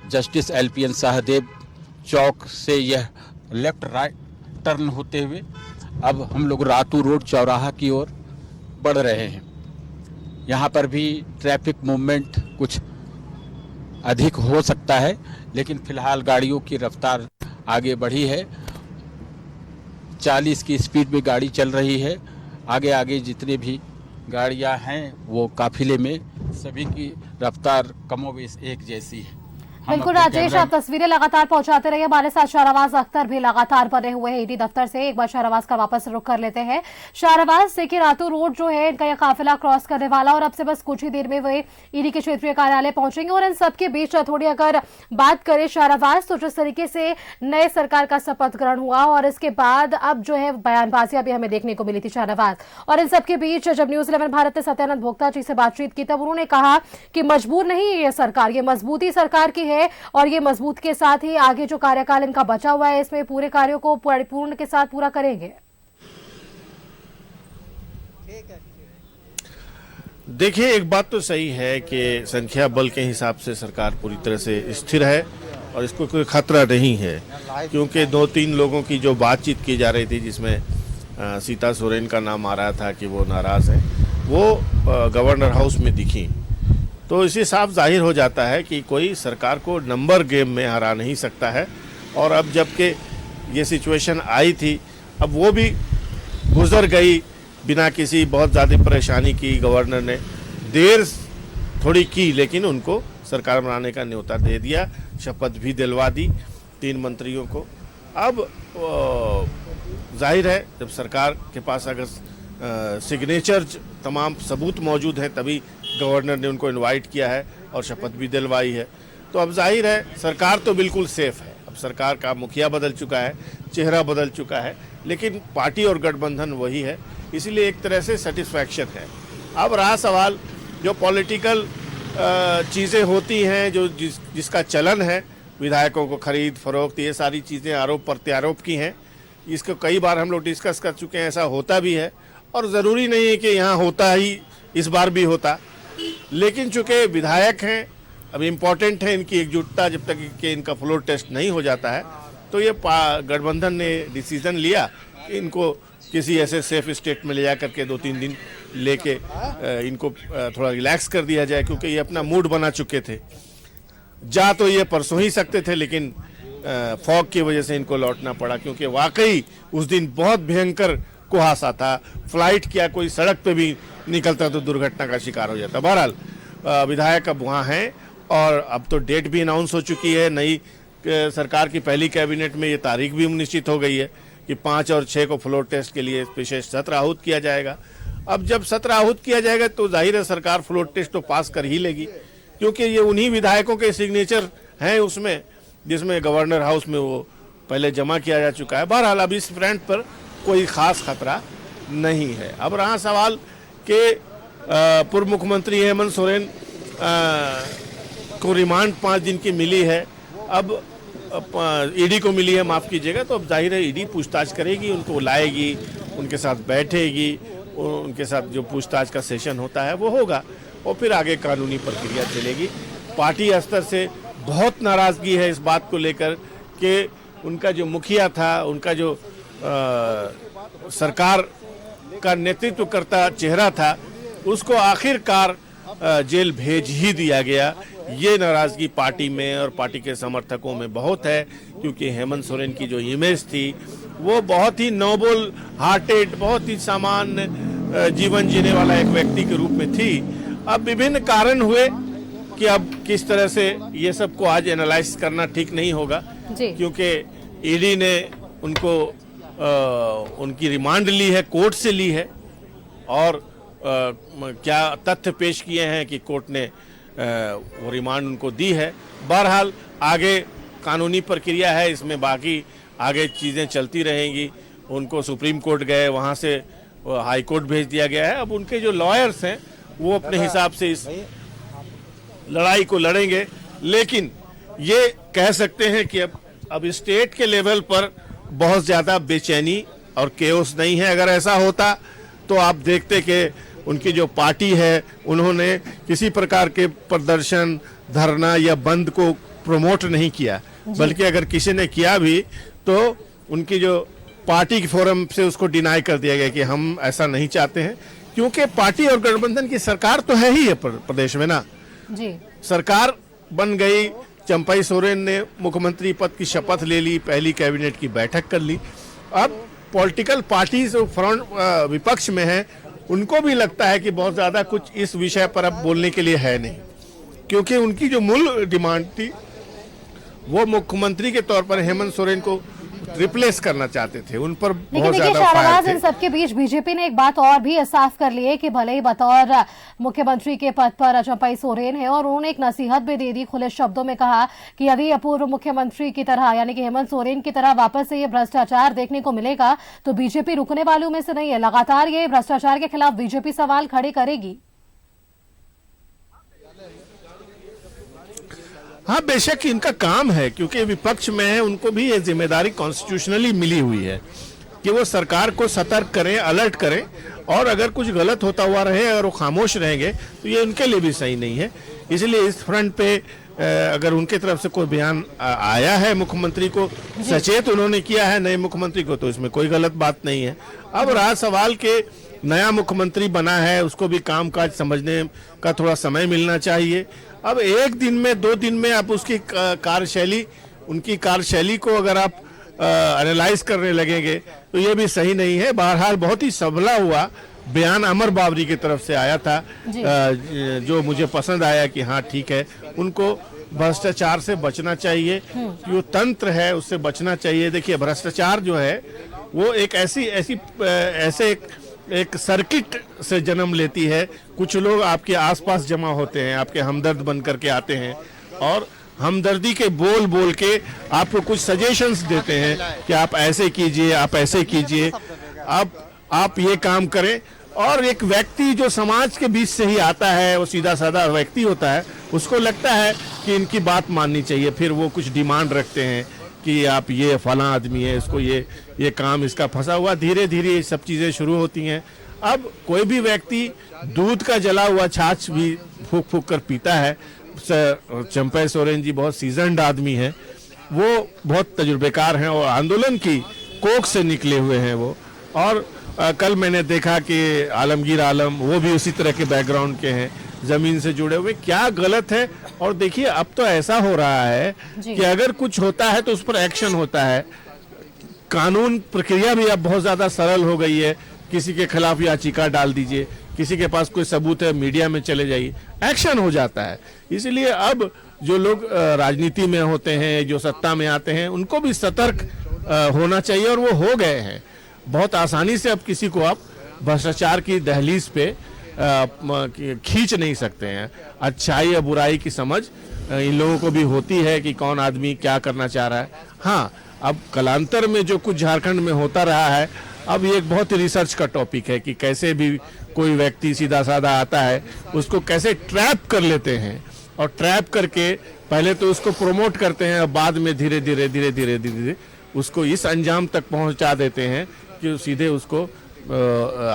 जस्टिस एलपीएन सहदेव चौक से यह लेफ्ट राइट टर्न होते हुए अब हम लोग रातू रोड चौराहा की ओर बढ़ रहे हैं। यहाँ पर भी ट्रैफिक मूवमेंट कुछ अधिक हो सकता है, लेकिन फिलहाल गाड़ियों की रफ्तार आगे बढ़ी है। 40 की स्पीड में गाड़ी चल रही है। आगे आगे जितने भी गाड़ियां हैं वो काफिले में सभी की रफ्तार कमोबेश एक जैसी है। बिल्कुल राजेश, आप तस्वीरें लगातार पहुंचाते रहिए। हमारे साथ शाहनवाज अख्तर भी लगातार बने हुए हैं ईडी दफ्तर से। एक बार शाहनवाज का वापस रुख कर लेते हैं। शाहनवाज, देखिए रातू रोड जो है इनका यह काफिला क्रॉस करने वाला और अब से बस कुछ ही देर में वे ईडी के क्षेत्रीय कार्यालय पहुंचेंगे और इन सबके बीच थोड़ी अगर बात करें शाहनवाज, तो जिस तरीके से नए सरकार का शपथ ग्रहण हुआ और इसके बाद अब जो है बयानबाजियां भी हमें देखने को मिली थी शाहनवाज, और इन सबके बीच जब न्यूज़ 11 भारत ने सत्यानंद भोक्ता जी से बातचीत की तब उन्होंने कहा कि मजबूर नहीं है ये सरकार, ये मजबूती सरकार की है और ये मजबूत के साथ ही आगे जो कार्यकाल इनका बचा हुआ है इसमें पूरे कार्यों को परिपूर्ण के साथ पूरा करेंगे। देखिए, एक बात तो सही है कि संख्या बल के हिसाब से सरकार पूरी तरह से स्थिर है और इसको कोई खतरा नहीं है, क्योंकि 2-3 लोगों की जो बातचीत की जा रही थी जिसमें सीता सोरेन का नाम आ रहा था कि वो नाराज है, वो गवर्नर हाउस में दिखी। तो इसी साफ जाहिर हो जाता है कि कोई सरकार को नंबर गेम में हरा नहीं सकता है। और अब जबकि ये सिचुएशन आई थी, अब वो भी गुजर गई बिना किसी बहुत ज़्यादा परेशानी की। गवर्नर ने देर थोड़ी की लेकिन उनको सरकार बनाने का न्योता दे दिया, शपथ भी दिलवा दी 3 मंत्रियों को। अब जाहिर है जब सरकार के पास अगर सिग्नेचर तमाम सबूत मौजूद हैं तभी गवर्नर ने उनको इनवाइट किया है और शपथ भी दिलवाई है। तो अब जाहिर है सरकार तो बिल्कुल सेफ है। अब सरकार का मुखिया बदल चुका है, चेहरा बदल चुका है, लेकिन पार्टी और गठबंधन वही है, इसलिए एक तरह से सेटिस्फैक्शन है। अब रहा सवाल जो पॉलिटिकल चीज़ें होती हैं, जो जिसका चलन है, विधायकों को खरीद फरोख्त, ये सारी चीज़ें आरोप प्रत्यारोप की हैं। इसको कई बार हम लोग डिस्कस कर चुके हैं, ऐसा होता भी है और ज़रूरी नहीं है कि यहाँ होता ही इस बार भी होता। लेकिन चूंकि विधायक हैं, अब इम्पॉर्टेंट है इनकी एकजुटता, जब तक कि इनका फ्लोर टेस्ट नहीं हो जाता है तो ये गठबंधन ने डिसीजन लिया कि इनको किसी ऐसे सेफ स्टेट में ले जा करके 2-3 दिन लेके इनको थोड़ा रिलैक्स कर दिया जाए, क्योंकि ये अपना मूड बना चुके थे। जा तो ये परसों ही सकते थे लेकिन फॉग की वजह से इनको लौटना पड़ा, क्योंकि वाकई उस दिन बहुत भयंकर कुहासा था। फ्लाइट क्या कोई सड़क पे भी निकलता तो दुर्घटना का शिकार हो जाता। बहरहाल विधायक अब वहाँ हैं और अब तो डेट भी अनाउंस हो चुकी है। नई सरकार की पहली कैबिनेट में ये तारीख भी निश्चित हो गई है कि 5 और 6 को फ्लोर टेस्ट के लिए विशेष सत्र आहूत किया जाएगा। अब जब सत्र आहूत किया जाएगा तो जाहिर है सरकार फ्लोर टेस्ट तो पास कर ही लेगी, क्योंकि ये उन्हीं विधायकों के सिग्नेचर हैं उसमें, जिसमें गवर्नर हाउस में वो पहले जमा किया जा चुका है। बहरहाल अब इस फ्रंट पर कोई खास खतरा नहीं है। अब रहा सवाल कि पूर्व मुख्यमंत्री हेमंत सोरेन को रिमांड 5 दिन की मिली है। अब ईडी को मिली है, माफ कीजिएगा, तो अब जाहिर है ईडी पूछताछ करेगी, उनको लाएगी, उनके साथ बैठेगी, उनके साथ जो पूछताछ का सेशन होता है वो होगा और फिर आगे कानूनी प्रक्रिया चलेगी। पार्टी स्तर से बहुत नाराजगी है इस बात को लेकर कि उनका जो मुखिया था, उनका जो सरकार का नेतृत्व करता चेहरा था, उसको आखिरकार जेल भेज ही दिया गया। ये नाराजगी पार्टी में और पार्टी के समर्थकों में बहुत है, क्योंकि हेमंत सोरेन की जो इमेज थी वो बहुत ही नोबल हार्टेड, बहुत ही सामान्य जीवन जीने वाला एक व्यक्ति के रूप में थी। अब विभिन्न कारण हुए कि अब किस तरह से ये सब को आज एनालाइज करना ठीक नहीं होगा, क्योंकि ईडी ने उनको उनकी रिमांड ली है, कोर्ट से ली है और क्या तथ्य पेश किए हैं कि कोर्ट ने वो रिमांड उनको दी है। बहरहाल आगे कानूनी प्रक्रिया है, इसमें बाकी आगे चीज़ें चलती रहेंगी। उनको सुप्रीम कोर्ट गए, वहाँ से हाई कोर्ट भेज दिया गया है। अब उनके जो लॉयर्स हैं वो अपने हिसाब से इस लड़ाई को लड़ेंगे, लेकिन ये कह सकते हैं कि अब स्टेट के लेवल पर बहुत ज़्यादा बेचैनी और केओस नहीं है। अगर ऐसा होता तो आप देखते कि उनकी जो पार्टी है उन्होंने किसी प्रकार के प्रदर्शन, धरना या बंद को प्रमोट नहीं किया, बल्कि अगर किसी ने किया भी तो उनकी जो पार्टी के फोरम से उसको डिनाई कर दिया गया कि हम ऐसा नहीं चाहते हैं, क्योंकि पार्टी और गठबंधन की सरकार तो है ही है प्रदेश में ना जी। सरकार बन गई, चंपई सोरेन ने मुख्यमंत्री पद की शपथ ले ली, पहली कैबिनेट की बैठक कर ली। अब पॉलिटिकल पार्टी जो फ्रंट विपक्ष में है उनको भी लगता है कि बहुत ज़्यादा कुछ इस विषय पर अब बोलने के लिए है नहीं, क्योंकि उनकी जो मूल डिमांड थी वो मुख्यमंत्री के तौर पर हेमंत सोरेन को रिप्लेस करना चाहते थे, उन पर बहुत ज्यादा फायर थे। इन सबके बीच बीजेपी ने एक बात और भी साफ कर ली है कि भले ही बतौर मुख्यमंत्री के पद पर चंपई सोरेन है, और उन्होंने एक नसीहत भी दे दी, खुले शब्दों में कहा कि यदि पूर्व मुख्यमंत्री की तरह यानी कि हेमंत सोरेन की तरह वापस से ये भ्रष्टाचार देखने को मिलेगा तो बीजेपी रुकने वालों में से नहीं है। लगातार ये भ्रष्टाचार के खिलाफ बीजेपी सवाल खड़े करेगी। हाँ, बेशक इनका काम है, क्योंकि विपक्ष में है, उनको भी ये जिम्मेदारी कॉन्स्टिट्यूशनली मिली हुई है कि वो सरकार को सतर्क करें, अलर्ट करें, और अगर कुछ गलत होता हुआ रहे, अगर वो खामोश रहेंगे तो ये उनके लिए भी सही नहीं है। इसलिए इस फ्रंट पे अगर उनके तरफ से कोई बयान आया है, मुख्यमंत्री को सचेत उन्होंने किया है नए मुख्यमंत्री को, तो इसमें कोई गलत बात नहीं है। अब रहा सवाल के नया मुख्यमंत्री बना है, उसको भी कामकाज समझने का थोड़ा समय मिलना चाहिए। अब एक दिन में, 2 दिन में आप उसकी कार्यशैली, उनकी कार्यशैली को अगर आप एनालाइज करने लगेंगे तो ये भी सही नहीं है। बहरहाल बहुत ही सबला हुआ बयान अमर बावरी की तरफ से आया था, जो मुझे पसंद आया कि हाँ ठीक है, उनको भ्रष्टाचार से बचना चाहिए, जो तंत्र है उससे बचना चाहिए। देखिए, भ्रष्टाचार जो है वो एक ऐसे एक सर्किट से जन्म लेती है। कुछ लोग आपके आसपास जमा होते हैं, आपके हमदर्द बन करके आते हैं और हमदर्दी के बोल बोल के आपको कुछ सजेशंस देते हैं कि आप ऐसे कीजिए, आप ऐसे कीजिए, आप ये काम करें। और एक व्यक्ति जो समाज के बीच से ही आता है, वो सीधा साधा व्यक्ति होता है, उसको लगता है कि इनकी बात माननी चाहिए, फिर वो कुछ डिमांड रखते हैं कि आप ये फला आदमी है, इसको ये काम इसका फंसा हुआ। धीरे धीरे ये सब चीज़ें शुरू होती हैं। अब कोई भी व्यक्ति दूध का जला हुआ छाछ भी फूक फूक कर पीता है। चंपई सोरेन जी बहुत सीजन्ड आदमी हैं, वो बहुत तजुर्बेकार हैं और आंदोलन की कोख से निकले हुए हैं वो। और कल मैंने देखा कि आलमगीर आलम, वो भी उसी तरह के बैकग्राउंड के हैं, जमीन से जुड़े हुए। क्या गलत है? और देखिए, अब तो ऐसा हो रहा है कि अगर कुछ होता है तो उस पर एक्शन होता है। कानून प्रक्रिया भी अब बहुत ज्यादा सरल हो गई है। किसी के खिलाफ याचिका डाल दीजिए, किसी के पास कोई सबूत है, मीडिया में चले जाइए, एक्शन हो जाता है। इसलिए अब जो लोग राजनीति में होते हैं, जो सत्ता में आते हैं, उनको भी सतर्क होना चाहिए, और वो हो गए हैं। बहुत आसानी से अब किसी को आप भ्रष्टाचार की दहलीज पे खींच नहीं सकते हैं। अच्छाई या बुराई की समझ इन लोगों को भी होती है कि कौन आदमी क्या करना चाह रहा है। हाँ, अब कालांतर में जो कुछ झारखंड में होता रहा है, अब ये एक बहुत ही रिसर्च का टॉपिक है कि कैसे भी कोई व्यक्ति सीधा साधा आता है, उसको कैसे ट्रैप कर लेते हैं, और ट्रैप करके पहले तो उसको प्रमोट करते हैं, अब बाद में धीरे धीरे उसको इस अंजाम तक पहुंचा देते हैं कि सीधे उसको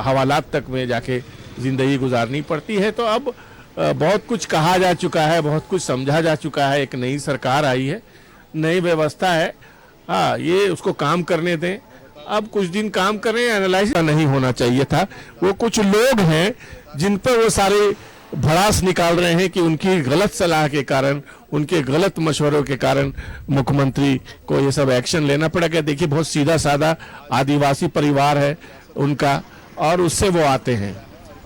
हवालात तक में जाके जिंदगी गुजारनी पड़ती है। तो अब बहुत कुछ कहा जा चुका है, बहुत कुछ समझा जा चुका है। एक नई सरकार आई है, नई व्यवस्था है, हाँ ये उसको काम करने दें। अब कुछ दिन काम करें, एनालाइज नहीं होना चाहिए था। वो कुछ लोग हैं जिन पर वो सारे भड़ास निकाल रहे हैं कि उनकी गलत सलाह के कारण, उनके गलत मशवरों के कारण मुख्यमंत्री को ये सब एक्शन लेना पड़ेगा। देखिए बहुत सीधा साधा आदिवासी परिवार है उनका, और उससे वो आते हैं।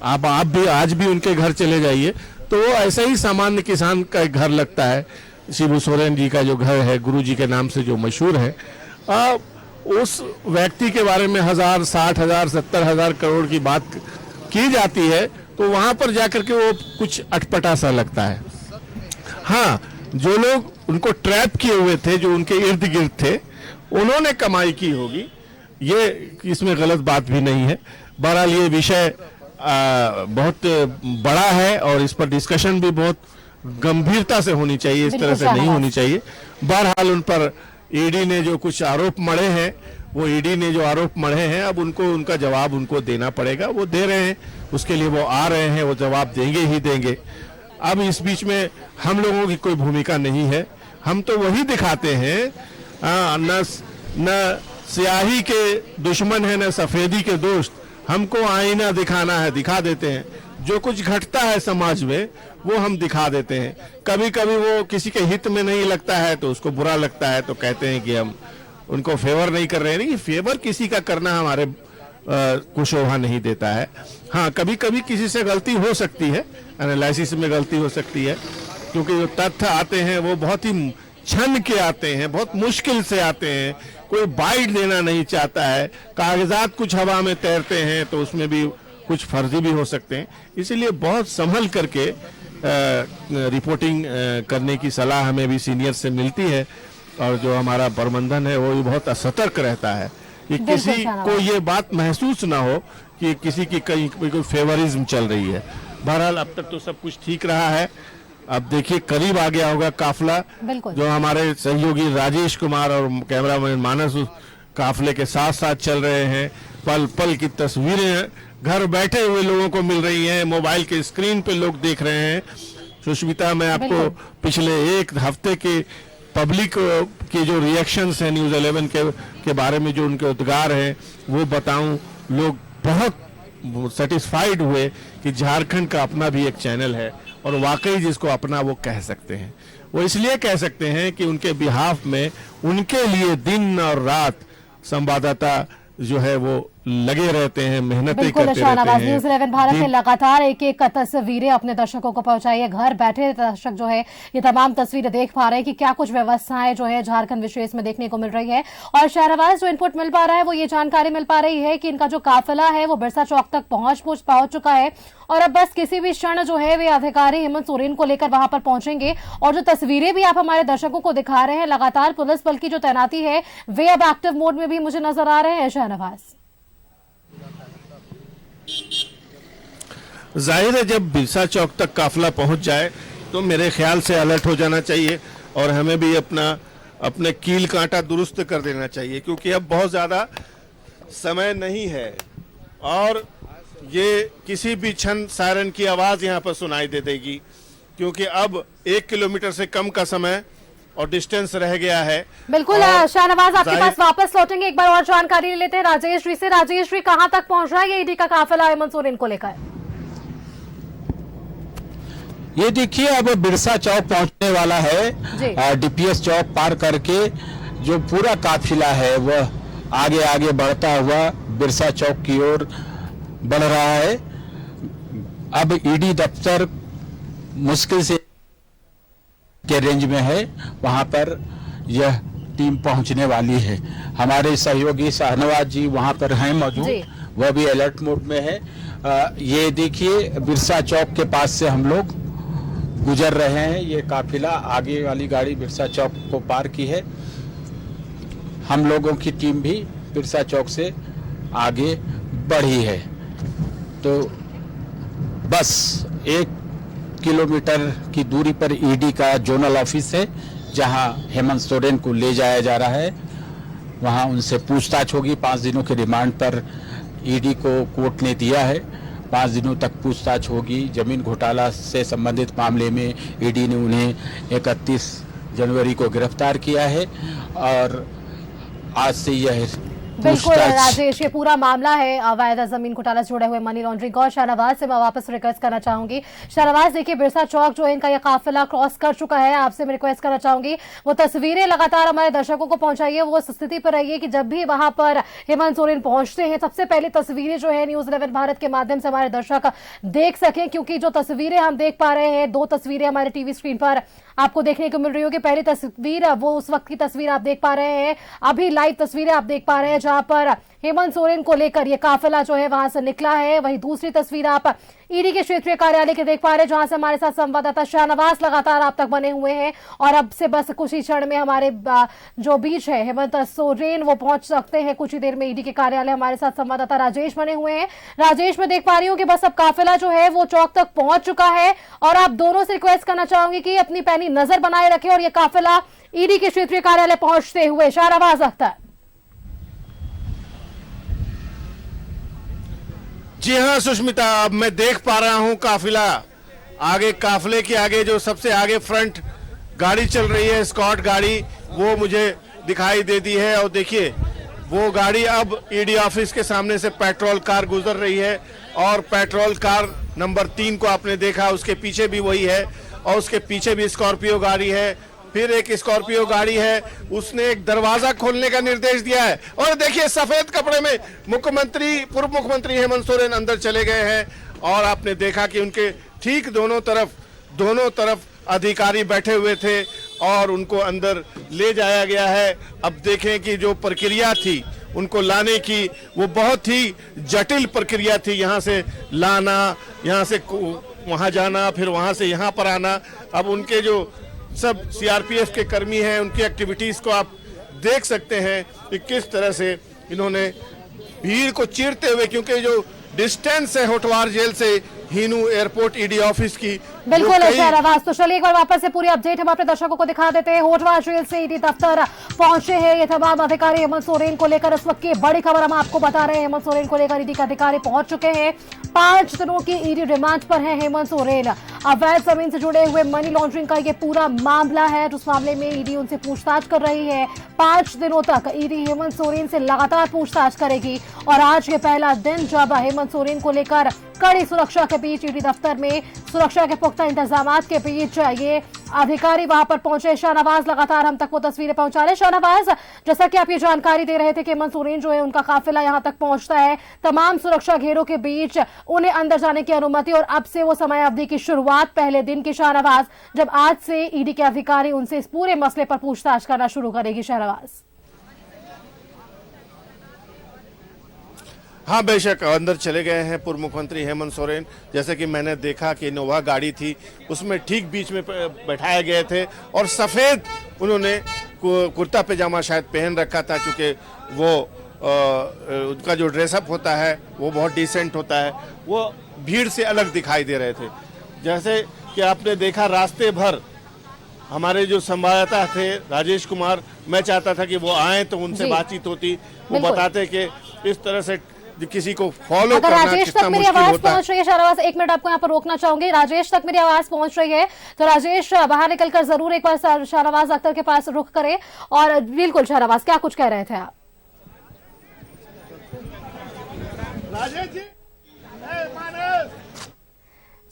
आप भी आज भी उनके घर चले जाइए तो वो ऐसा ही सामान्य किसान का घर लगता है। शिबू सोरेन जी का जो घर है, गुरु जी के नाम से जो मशहूर है, उस व्यक्ति के बारे में 1000, 60,000, 70,000 करोड़ की बात की जाती है तो वहां पर जाकर के वो कुछ अटपटा सा लगता है। हाँ, जो लोग उनको ट्रैप किए हुए थे, जो उनके इर्द गिर्द थे, उन्होंने कमाई की होगी, ये इसमें गलत बात भी नहीं है। बहरहाल ये विषय बहुत बड़ा है और इस पर डिस्कशन भी बहुत गंभीरता से होनी चाहिए, इस तरह से नहीं होनी चाहिए। बहरहाल उन पर ईडी ने जो कुछ आरोप मढ़े हैं, वो ईडी ने जो आरोप मढ़े हैं, अब उनको उनका जवाब उनको देना पड़ेगा। वो दे रहे हैं, उसके लिए वो आ रहे हैं, वो जवाब देंगे ही देंगे। अब इस बीच में हम लोगों की कोई भूमिका नहीं है। हम तो वही दिखाते हैं, न स्याही के दुश्मन है न सफेदी के दोस्त। हमको आईना दिखाना है, दिखा देते हैं। जो कुछ घटता है समाज में वो हम दिखा देते हैं। कभी कभी वो किसी के हित में नहीं लगता है तो उसको बुरा लगता है, तो कहते हैं कि हम उनको फेवर नहीं कर रहे हैं। नहीं, फेवर किसी का करना हमारे को शोभा नहीं देता है। हाँ, कभी कभी किसी से गलती हो सकती है, एनालिसिस में गलती हो सकती है, क्योंकि जो तथ्य आते हैं वो बहुत ही छन के आते हैं, बहुत मुश्किल से आते हैं। कोई बाइट देना नहीं चाहता है, कागजात कुछ हवा में तैरते हैं तो उसमें भी कुछ फर्जी भी हो सकते हैं। इसीलिए बहुत संभल करके रिपोर्टिंग करने की सलाह हमें भी सीनियर से मिलती है, और जो हमारा प्रबंधन है वो भी बहुत सतर्क रहता है कि किसी को ये बात महसूस ना हो कि किसी की कहीं कोई फेवरिज्म चल रही है। बहरहाल अब तक तो सब कुछ ठीक रहा है। अब देखिए करीब आ गया होगा काफिला, जो हमारे सहयोगी राजेश कुमार और कैमरामैन मानस उस काफिले के साथ साथ चल रहे हैं। पल पल की तस्वीरें घर बैठे हुए लोगों को मिल रही हैं, मोबाइल के स्क्रीन पे लोग देख रहे हैं। सुष्मिता, मैं आपको पिछले एक हफ्ते के पब्लिक के जो रिएक्शंस हैं न्यूज़ 11 के बारे में, जो उनके उद्गार हैं वो बताऊं। लोग बहुत सेटिस्फाइड हुए कि झारखंड का अपना भी एक चैनल है, और वाकई जिसको अपना वो कह सकते हैं। वो इसलिए कह सकते हैं कि उनके बिहाफ में, उनके लिए दिन और रात संवाददाता जो है वो लगे रहते हैं, मेहनतें करते रहते हैं। न्यूज़ 11 भारत से लगातार एक एक तस्वीरें अपने दर्शकों को पहुंचाइए। घर बैठे दर्शक जो है ये तमाम तस्वीरें देख पा रहे हैं कि क्या कुछ व्यवस्थाएं जो है झारखंड विशेष में देखने को मिल रही है। और शहरवाज जो इनपुट मिल पा रहा है वो ये जानकारी मिल पा रही है कि इनका जो काफिला है वो बिरसा चौक तक पहुंच चुका है, और अब बस किसी भी क्षण जो है वे अधिकारी हेमंत सोरेन को लेकर वहां पर पहुंचेंगे। और जो तस्वीरें भी आप हमारे दर्शकों को दिखा रहे हैं, लगातार पुलिस बल की जो तैनाती है वे अब एक्टिव मोड में भी मुझे नजर आ रहे हैं। शहनवाज, जाहिर है जब बिरसा चौक तक काफिला पहुंच जाए तो मेरे ख्याल से अलर्ट हो जाना चाहिए, और हमें भी अपने कील कांटा दुरुस्त कर देना चाहिए, क्योंकि अब बहुत ज्यादा समय नहीं है और ये किसी भी क्षण सायरन की आवाज यहां पर सुनाई दे देगी, क्योंकि अब 1 किलोमीटर से कम का समय और डिस्टेंस रह गया है। बिल्कुल शाहनवाज, आपके पास वापस लौटेंगे, एक बार और जानकारी ले लेते हैं राजेश जी से। राजेश जी, कहां तक पहुंच रहा है ये ईडी का काफिला हेमंत सोरेन को लेकर? ये देखिए अब बिरसा चौक पहुंचने वाला है। डीपीएस चौक पार करके जो पूरा काफिला है वह आगे आगे बढ़ता हुआ बिरसा चौक की ओर बढ़ रहा है। अब ईडी दफ्तर मुश्किल से के रेंज में है, वहां पर यह टीम पहुंचने वाली है। हमारे सहयोगी शाहनवाज जी वहां पर हैं मौजूद, वह भी अलर्ट मोड में है। ये देखिए बिरसा चौक के पास से हम लोग गुजर रहे हैं। ये काफिला, आगे वाली गाड़ी बिरसा चौक को पार की है। हम लोगों की टीम भी बिरसा चौक से आगे बढ़ी है। तो बस एक किलोमीटर की दूरी पर ईडी का जोनल ऑफिस है, जहां हेमंत सोरेन को ले जाया जा रहा है। वहां उनसे पूछताछ होगी। 5 दिनों के रिमांड पर ईडी को कोर्ट ने दिया है। 5 दिनों तक पूछताछ होगी। जमीन घोटाला से संबंधित मामले में ईडी ने उन्हें 31 जनवरी को गिरफ्तार किया है और आज से यह बिल्कुल राजेश, ये पूरा मामला है अवैध जमीन घोटाला से जुड़े हुए मनी लॉन्ड्रिंग और शाहनवाज से मैं वापस रिक्वेस्ट करना चाहूंगी। शाहनवाज, देखिए बिरसा चौक जो है इनका ये काफिला क्रॉस कर चुका है। आपसे मैं रिक्वेस्ट करना चाहूंगी वो तस्वीरें लगातार हमारे दर्शकों को पहुंचाइए, वो स्थिति पर रहिए कि जब भी वहां पर हेमंत सोरेन पहुंचते हैं सबसे पहले तस्वीरें जो है न्यूज 11 भारत के माध्यम से हमारे दर्शक देख सकें, क्योंकि जो तस्वीरें हम देख पा रहे हैं, 2 तस्वीरें हमारे टीवी स्क्रीन पर आपको देखने को मिल रही होगी। पहली तस्वीर वो उस वक्त की तस्वीर आप देख पा रहे हैं, अभी लाइव तस्वीरें आप देख पा रहे हैं जहां पर हेमंत सोरेन को लेकर ये काफिला जो है वहां से निकला है। वहीं दूसरी तस्वीर आप ईडी के क्षेत्रीय कार्यालय के देख पा रहे हैं, जहां से हमारे साथ संवाददाता शाहनवाज लगातार आप तक बने हुए हैं और अब से बस कुछ ही क्षण में हमारे जो बीच है हेमंत सोरेन वो पहुंच सकते हैं कुछ ही देर में ईडी के कार्यालय। हमारे साथ संवाददाता राजेश बने हुए हैं। राजेश, मैं देख पा रही हूँ कि बस अब काफिला जो है वो चौक तक पहुंच चुका है और आप दोनों से रिक्वेस्ट करना चाहूंगी कि अपनी पैनी नजर बनाए रखें और ये काफिला ईडी के क्षेत्रीय कार्यालय पहुंचते हुए। शाहनवाज अख्तर। जी हाँ सुष्मिता, अब मैं देख पा रहा हूँ काफिला आगे, काफिले के आगे जो सबसे आगे फ्रंट गाड़ी चल रही है, स्कॉट गाड़ी, वो मुझे दिखाई देती है। और देखिए वो गाड़ी अब ईडी ऑफिस के सामने से पेट्रोल कार गुजर रही है और पेट्रोल कार नंबर 3 को आपने देखा, उसके पीछे भी वही है और उसके पीछे भी स्कॉर्पियो गाड़ी है, फिर एक स्कॉर्पियो गाड़ी है। उसने एक दरवाजा खोलने का निर्देश दिया है और देखिए सफेद कपड़े में पूर्व मुख्यमंत्री हेमंत सोरेन अंदर चले गए हैं और आपने देखा कि उनके ठीक दोनों तरफ अधिकारी बैठे हुए थे और उनको अंदर ले जाया गया है। अब देखें कि जो प्रक्रिया थी उनको लाने की, वो बहुत ही जटिल प्रक्रिया थी। यहाँ से लाना, यहाँ से वहाँ जाना, फिर वहाँ से यहाँ पर आना। अब उनके जो सब सीआरपीएफ के कर्मी हैं, उनकी एक्टिविटीज को आप देख सकते हैं कि किस तरह से इन्होंने भीड़ को चीरते हुए, क्योंकि जो डिस्टेंस है होटवार जेल से हिनू एयरपोर्ट ईडी ऑफिस की, बिल्कुल शाहनवाज। तो चलिए एक बार वापस से पूरी अपडेट हम अपने दर्शकों को दिखा देते हैं। होटवार जेल से ईडी दफ्तर पहुंचे हैं ये तमाम अधिकारी हेमंत सोरेन को लेकर। इस वक्त की बड़ी खबर हम आपको बता रहे हैं, हेमंत सोरेन को लेकर ईडी के अधिकारी पहुंच चुके हैं। 5 दिनों की ईडी रिमांड पर है हेमंत सोरेन। अवैध जमीन से जुड़े हुए मनी लॉन्ड्रिंग का ये पूरा मामला है, उस मामले में ईडी उनसे पूछताछ कर रही है। 5 दिनों तक ईडी हेमंत सोरेन से लगातार पूछताछ करेगी और आज ये पहला दिन जब हेमंत सोरेन को लेकर कड़ी सुरक्षा के बीच ईडी दफ्तर में सुरक्षा के पुख्ता इंतजामात के बीच ये अधिकारी वहां पर पहुंचे। शाहनवाज लगातार हम तक वो तस्वीरें पहुंचा रहे। शाहनवाज, जैसा कि आप ये जानकारी दे रहे थे कि हेमंत सोरेन जो है उनका काफिला यहां तक पहुंचता है, तमाम सुरक्षा घेरों के बीच उन्हें अंदर जाने की अनुमति और अब से वो समय अवधि की शुरुआत पहले दिन की शाहनवाज, जब आज से ईडी के अधिकारी उनसे इस पूरे मसले पर पूछताछ करना शुरू करेगी। शाहनवाज। हाँ बेशक अंदर चले गए हैं पूर्व मुख्यमंत्री हेमंत सोरेन। जैसे कि मैंने देखा कि इनोवा गाड़ी थी, उसमें ठीक बीच में बैठाए गए थे और सफ़ेद उन्होंने कुर्ता पैजामा शायद पहन रखा था, चूँकि वो उनका जो ड्रेसअप होता है वो बहुत डिसेंट होता है। वो भीड़ से अलग दिखाई दे रहे थे। जैसे कि आपने देखा रास्ते भर हमारे जो संवाददाता थे राजेश कुमार, मैं चाहता था कि वो आए तो उनसे बातचीत होती, वो बताते कि इस तरह से किसी को फॉलो करना राजेश तक मेरी आवाज पहुंच रही है। शाहनवाज, 1 मिनट आपको यहाँ पर रोकना चाहूंगी। राजेश तक मेरी आवाज पहुंच रही है तो राजेश बाहर निकलकर जरूर एक बार शाहनवाज अख्तर के पास रुख करें। और बिल्कुल शाहनवाज, क्या कुछ कह रहे थे आप? राजेश जी,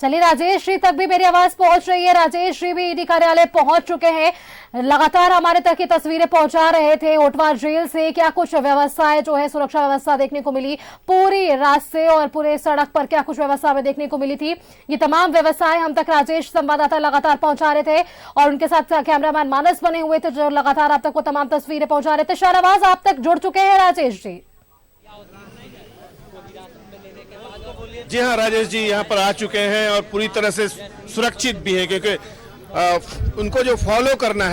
चलिए राजेश जी तक भी मेरी आवाज पहुंच रही है। राजेश जी भी ईडी कार्यालय पहुंच चुके हैं, लगातार हमारे तक ये तस्वीरें पहुंचा रहे थे होटवार जेल से। क्या कुछ व्यवस्थाएं जो है सुरक्षा व्यवस्था देखने को मिली पूरी रास्ते और पूरे सड़क पर, क्या कुछ व्यवस्था हमें देखने को मिली थी? ये तमाम व्यवस्थाएं हम तक राजेश संवाददाता लगातार पहुंचा रहे थे और उनके साथ कैमरामैन मानस बने हुए थे जो लगातार आप तक वो तमाम तस्वीरें पहुंचा रहे थे। शाहनवाज, आप तक जुड़ चुके हैं राजेश जी? जी हाँ राजेश जी यहाँ पर आ चुके हैं और पूरी तरह से सुरक्षित भी है, क्योंकि उनको जो फॉलो करना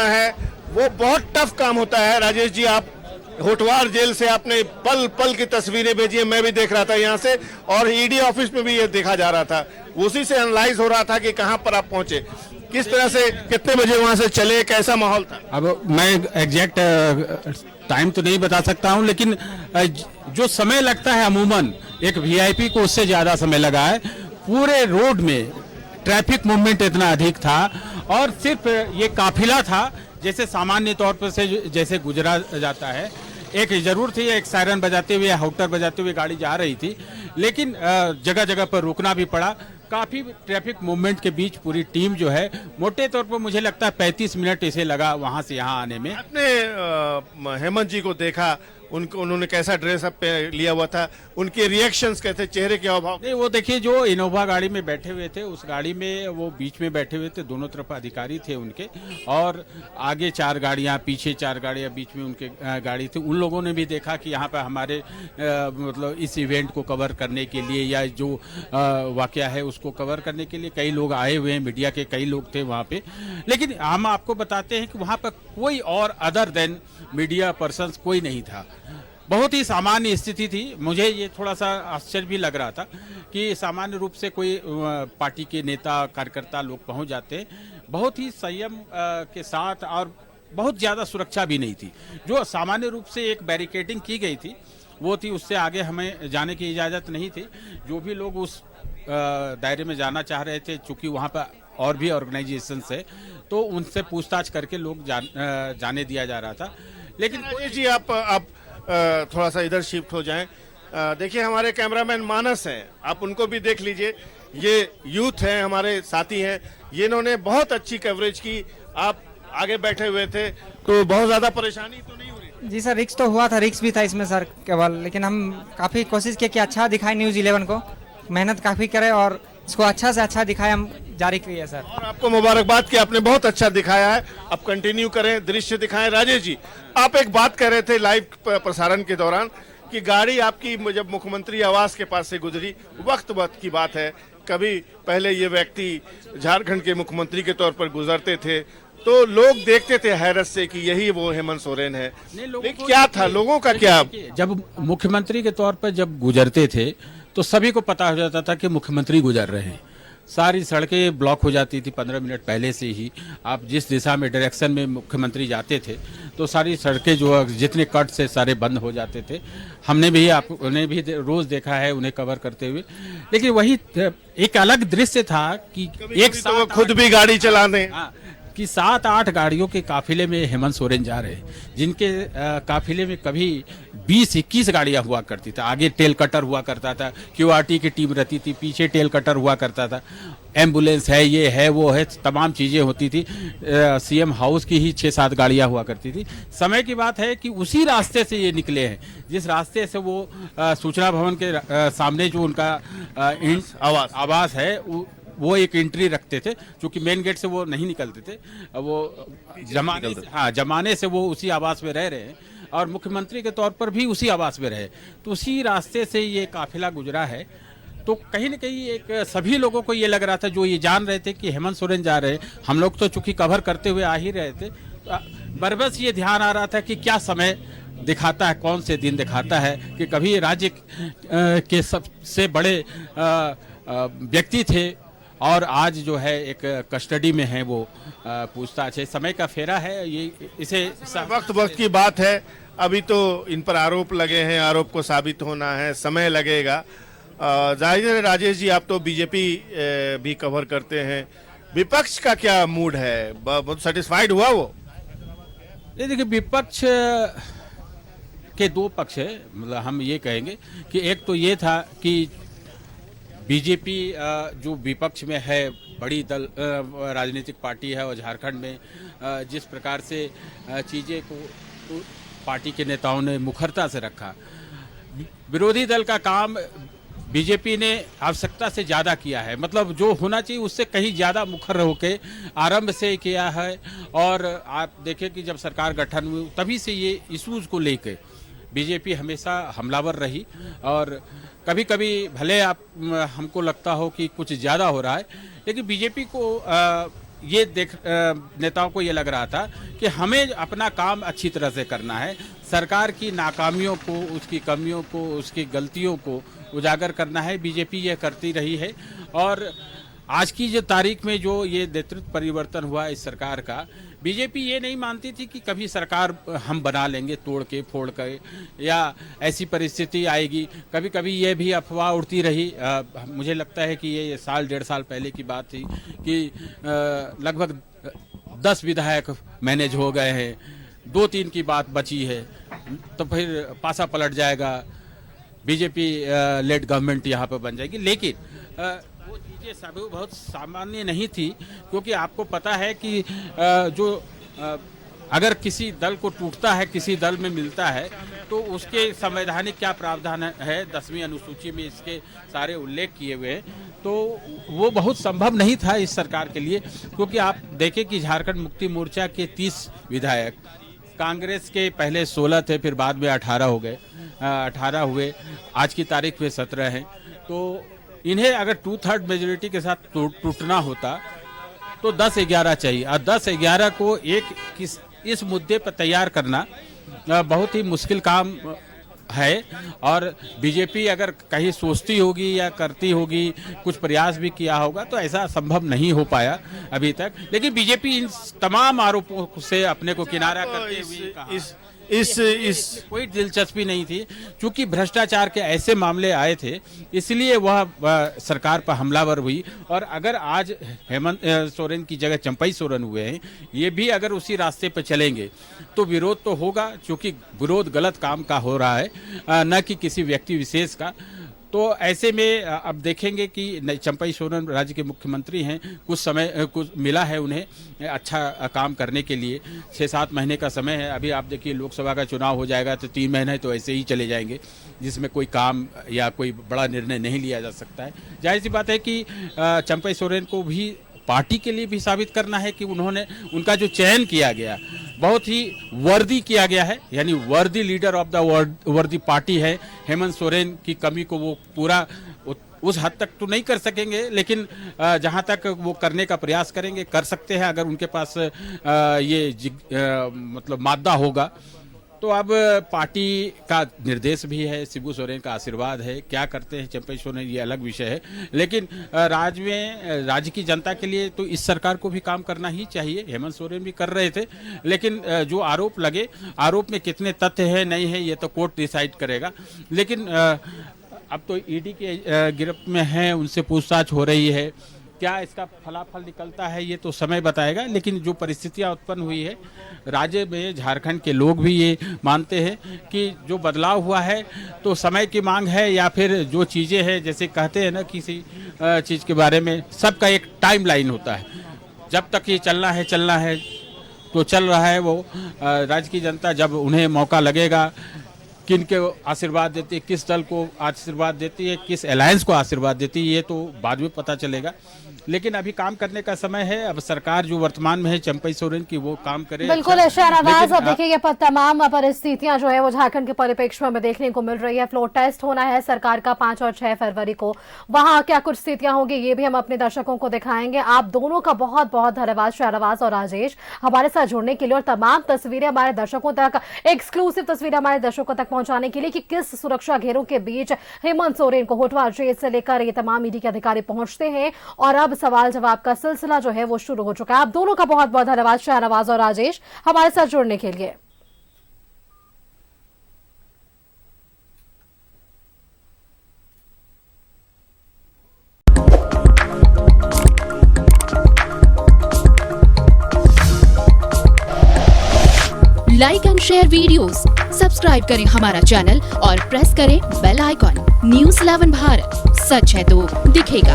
है वो बहुत टफ काम होता है। राजेश जी, आप होटवार जेल से आपने पल पल की तस्वीरें भेजी है, मैं भी देख रहा था यहाँ से और ईडी ऑफिस में भी ये देखा जा रहा था। उसी से एनालाइज हो रहा था कि कहां पर आप पहुंचे, किस तरह से, कितने बजे वहां से चले, कैसा माहौल था। अब मैं एग्जैक्ट टाइम तो नहीं बता सकता हूं, लेकिन जो समय लगता है अमूमन एक वीआईपी को उससे ज्यादा समय लगा है। पूरे रोड में ट्रैफिक मूवमेंट इतना अधिक था और सिर्फ ये काफिला था जैसे सामान्य तौर पर से जैसे गुजरा जाता है। एक जरूर थी, एक सायरन बजाते हुए, हाउटर बजाते हुए गाड़ी जा रही थी, लेकिन जगह जगह पर रुकना भी पड़ा। काफी ट्रैफिक मूवमेंट के बीच पूरी टीम जो है, मोटे तौर पर मुझे लगता है 35 मिनट इसे लगा वहां से यहाँ आने में। आपने हेमंत जी को देखा, उन्होंने कैसा ड्रेस अप लिया हुआ था, उनके रिएक्शंस कैसे, चेहरे के हाव? नहीं, वो देखिए, जो इनोवा गाड़ी में बैठे हुए थे, उस गाड़ी में वो बीच में बैठे हुए थे, दोनों तरफ अधिकारी थे उनके, और आगे 4 गाड़ियां, पीछे 4 गाड़ियां, बीच में उनके गाड़ी थी। उन लोगों ने भी देखा कि यहाँ पर हमारे मतलब इस इवेंट को कवर करने के लिए या जो वाकया है उसको कवर करने के लिए कई लोग आए हुए हैं, मीडिया के कई लोग थे वहाँ पे। लेकिन हम आपको बताते हैं कि वहाँ पर कोई और अदर देन मीडिया पर्सन्स कोई नहीं था। बहुत ही सामान्य स्थिति थी। मुझे ये थोड़ा सा आश्चर्य भी लग रहा था कि सामान्य रूप से कोई पार्टी के नेता कार्यकर्ता लोग पहुंच जाते, बहुत ही संयम के साथ, और बहुत ज्यादा सुरक्षा भी नहीं थी। जो सामान्य रूप से एक बैरिकेडिंग की गई थी वो थी, उससे आगे हमें जाने की इजाजत नहीं थी। जो भी लोग उस दायरे में जाना चाह रहे थे, चूंकि वहां पर और भी ऑर्गेनाइजेशन है, तो उनसे पूछताछ करके लोग जाने दिया जा रहा था। लेकिन राजेश जी, आप थोड़ा सा इधर शिफ्ट हो जाएं। देखिए, हमारे कैमरामैन मानस हैं, आप उनको भी देख लीजिए। ये यूथ हैं, हमारे साथी हैं, ये इन्होंने बहुत अच्छी कवरेज की। आप आगे बैठे हुए थे तो बहुत ज्यादा परेशानी तो नहीं हो रही? जी सर, रिक्स तो हुआ था, रिक्स भी था इसमें सर केवल, लेकिन हम काफी कोशिश किए कि अच्छा दिखाए न्यूज़ 11 को, मेहनत काफी करे और इसको अच्छा से अच्छा दिखाए, हम जारी किए सर। और आपको मुबारकबाद कि आपने बहुत अच्छा दिखाया है, आप कंटिन्यू करें, दृश्य दिखाएं। राजेश जी, आप एक बात कर रहे थे लाइव प्रसारण के दौरान कि गाड़ी आपकी जब मुख्यमंत्री आवास के पास से गुजरी, वक्त की बात है, कभी पहले ये व्यक्ति झारखंड के मुख्यमंत्री के तौर पर गुजरते थे तो लोग देखते थे हैरत से कि यही वो हेमंत सोरेन है। लेकिन क्या था, लोगों का क्या? जब मुख्यमंत्री के तौर पर जब गुजरते थे तो सभी को पता हो जाता था कि मुख्यमंत्री गुजर रहे हैं। सारी सड़कें ब्लॉक हो जाती थी 15 मिनट पहले से ही। आप जिस दिशा में डायरेक्शन में मुख्यमंत्री जाते थे तो सारी सड़कें जो जितने कट से सारे बंद हो जाते थे। हमने भी उन्हें भी रोज देखा है उन्हें कवर करते हुए। लेकिन वही एक अलग दृश्य था कि एक तो खुद भी गाड़ी चलाने कि 7-8 गाड़ियों के काफिले में हेमंत सोरेन जा रहे हैं, जिनके काफिले में कभी 20-21 गाड़ियां हुआ करती थी। आगे टेल कटर हुआ करता था, क्यूआरटी की टीम रहती थी, पीछे टेल कटर हुआ करता था, एम्बुलेंस है, ये है, वो है, तमाम चीजें होती थी। सीएम हाउस की ही 6-7 गाड़ियां हुआ करती थी। समय की बात है कि उसी रास्ते से ये निकले हैं, जिस रास्ते से वो सूचना भवन के सामने जो उनका आवास है वो एक एंट्री रखते थे, क्योंकि मेन गेट से वो नहीं निकलते थे। वो जमाने से वो उसी आवास में रह रहे हैं और मुख्यमंत्री के तौर पर भी उसी आवास में रहे, तो उसी रास्ते से ये काफिला गुजरा है। तो कहीं न कहीं एक सभी लोगों को ये लग रहा था, जो ये जान रहे थे कि हेमंत सोरेन जा रहे हैं। हम लोग तो चूंकि कवर करते हुए आ ही रहे थे, बरबस ये ध्यान आ रहा था कि क्या समय दिखाता है, कौन से दिन दिखाता है कि कभी राज्य के सबसे बड़े व्यक्ति थे और आज जो है एक कस्टडी में है, वो पूछताछ है। समय का फेरा है ये, इसे वक्त की बात है। अभी तो इन पर आरोप लगे हैं, आरोप को साबित होना है, समय लगेगा। जाहिर है राजेश जी, आप तो बीजेपी भी कवर करते हैं, विपक्ष का क्या मूड है? बहुत सेटिस्फाइड हुआ वो? देखिए, विपक्ष के 2 पक्ष है। मतलब हम ये कहेंगे कि एक तो ये था कि बीजेपी जो विपक्ष में है, बड़ी दल राजनीतिक पार्टी है, और झारखंड में जिस प्रकार से चीज़ें को पार्टी के नेताओं ने मुखरता से रखा, विरोधी दल का काम बीजेपी ने आवश्यकता से ज़्यादा किया है। मतलब जो होना चाहिए उससे कहीं ज़्यादा मुखर होकर आरंभ से किया है। और आप देखें कि जब सरकार गठन हुई तभी से ये इशूज़ को लेकर बीजेपी हमेशा हमलावर रही। और कभी कभी भले हमको लगता हो कि कुछ ज़्यादा हो रहा है, लेकिन बीजेपी को ये नेताओं को ये लग रहा था कि हमें अपना काम अच्छी तरह से करना है। सरकार की नाकामियों को, उसकी कमियों को, उसकी गलतियों को उजागर करना है। बीजेपी ये करती रही है और आज की जो तारीख में जो ये नेतृत्व परिवर्तन हुआ इस सरकार का, बीजेपी ये नहीं मानती थी कि कभी सरकार हम बना लेंगे तोड़ के फोड़ के या ऐसी परिस्थिति आएगी। कभी कभी ये भी अफवाह उड़ती रही। मुझे लगता है कि ये साल 1.5 साल पहले की बात थी कि लगभग 10 विधायक मैनेज हो गए हैं, 2-3 की बात बची है, तो फिर पासा पलट जाएगा, बीजेपी लेड गवर्नमेंट यहाँ पर बन जाएगी। लेकिन वो चीज़ें सब बहुत सामान्य नहीं थी, क्योंकि आपको पता है कि अगर किसी दल को टूटता है, किसी दल में मिलता है, तो उसके संवैधानिक क्या प्रावधान है, 10वीं अनुसूची में इसके सारे उल्लेख किए हुए हैं। तो वो बहुत संभव नहीं था इस सरकार के लिए, क्योंकि आप देखें कि झारखंड मुक्ति मोर्चा के 30 विधायक, कांग्रेस के पहले 16 थे, फिर बाद में 18 हो गए, 18 हुए, आज की तारीख में 17 हैं। तो इन्हें अगर 2/3 मेजोरिटी के साथ टूटना होता तो 10-11 चाहिए, और 10-11 को इस मुद्दे पर तैयार करना बहुत ही मुश्किल काम है। और बीजेपी अगर कहीं सोचती होगी या करती होगी, कुछ प्रयास भी किया होगा, तो ऐसा संभव नहीं हो पाया अभी तक। लेकिन बीजेपी इन तमाम आरोपों से अपने को किनारा करते हुए कहा इस कोई दिलचस्पी नहीं थी, क्योंकि भ्रष्टाचार के ऐसे मामले आए थे, इसलिए वह सरकार पर हमलावर हुई। और अगर आज हेमंत सोरेन की जगह चंपई सोरेन हुए हैं, ये भी अगर उसी रास्ते पर चलेंगे तो विरोध तो होगा, क्योंकि विरोध गलत काम का हो रहा है, न कि किसी व्यक्ति विशेष का। तो ऐसे में अब देखेंगे कि चंपई सोरेन राज्य के मुख्यमंत्री हैं, कुछ मिला है उन्हें अच्छा काम करने के लिए। 6-7 महीने का समय है। अभी आप देखिए लोकसभा का चुनाव हो जाएगा तो 3 महीने तो ऐसे ही चले जाएंगे, जिसमें कोई काम या कोई बड़ा निर्णय नहीं लिया जा सकता है। जाहिर सी बात है कि चंपई सोरेन को भी पार्टी के लिए भी साबित करना है कि उनका जो चयन किया गया बहुत ही वर्दी किया गया है, यानी वर्दी लीडर ऑफ द वर्दी पार्टी है। हेमंत सोरेन की कमी को वो पूरा उस हद तक तो नहीं कर सकेंगे, लेकिन जहां तक वो करने का प्रयास करेंगे, कर सकते हैं अगर उनके पास मतलब मादा होगा। तो अब पार्टी का निर्देश भी है, शिबू सोरेन का आशीर्वाद है, क्या करते हैं चंपई सोरेन ये अलग विषय है। लेकिन राज्य की जनता के लिए तो इस सरकार को भी काम करना ही चाहिए। हेमंत सोरेन भी कर रहे थे, लेकिन जो आरोप लगे, आरोप में कितने तथ्य है नहीं है ये तो कोर्ट डिसाइड करेगा। लेकिन अब तो ईडी के गिरफ्त में हैं, उनसे पूछताछ हो रही है, क्या इसका फलाफल निकलता है ये तो समय बताएगा। लेकिन जो परिस्थितियां उत्पन्न हुई है राज्य में, झारखंड के लोग भी ये मानते हैं कि जो बदलाव हुआ है तो समय की मांग है, या फिर जो चीज़ें हैं, जैसे कहते हैं ना किसी चीज़ के बारे में सबका एक टाइम लाइन होता है, जब तक ये चलना है तो चल रहा है। वो राज्य की जनता जब उन्हें मौका लगेगा, किन के आशीर्वाद देती है, किस दल को आशीर्वाद देती है, किस अलायंस को आशीर्वाद देती है, ये तो बाद में पता चलेगा। लेकिन अभी काम करने का समय है। अब सरकार जो वर्तमान में है चंपई सोरेन की, वो काम करे। बिल्कुल शहनावाज, अब देखिए ये तमाम परिस्थितियां जो है वो झारखंड के परिप्रेक्ष्य में देखने को मिल रही है। फ्लोर टेस्ट होना है सरकार का 5 और 6 फरवरी को, वहां क्या कुछ स्थितियां होगी ये भी हम अपने दर्शकों को दिखाएंगे। आप दोनों का बहुत बहुत धन्यवाद शहनावाज और राजेश, हमारे साथ जुड़ने के लिए और तमाम तस्वीरें हमारे दर्शकों तक, एक्सक्लूसिव तस्वीरें हमारे दर्शकों तक पहुंचाने के लिए कि किस सुरक्षा घेरों के बीच हेमंत सोरेन को होटवा जेल से लेकर ये तमाम ईडी के अधिकारी पहुंचते हैं। और अब सवाल जवाब का सिलसिला जो है वो शुरू हो चुका है। आप दोनों का बहुत बहुत धन्यवाद शहनावाज और राजेश हमारे साथ जुड़ने के लिए। Like and share videos, subscribe करें हमारा चैनल और प्रेस करें बेल आइकॉन। News 11 भारत, सच है तो दिखेगा।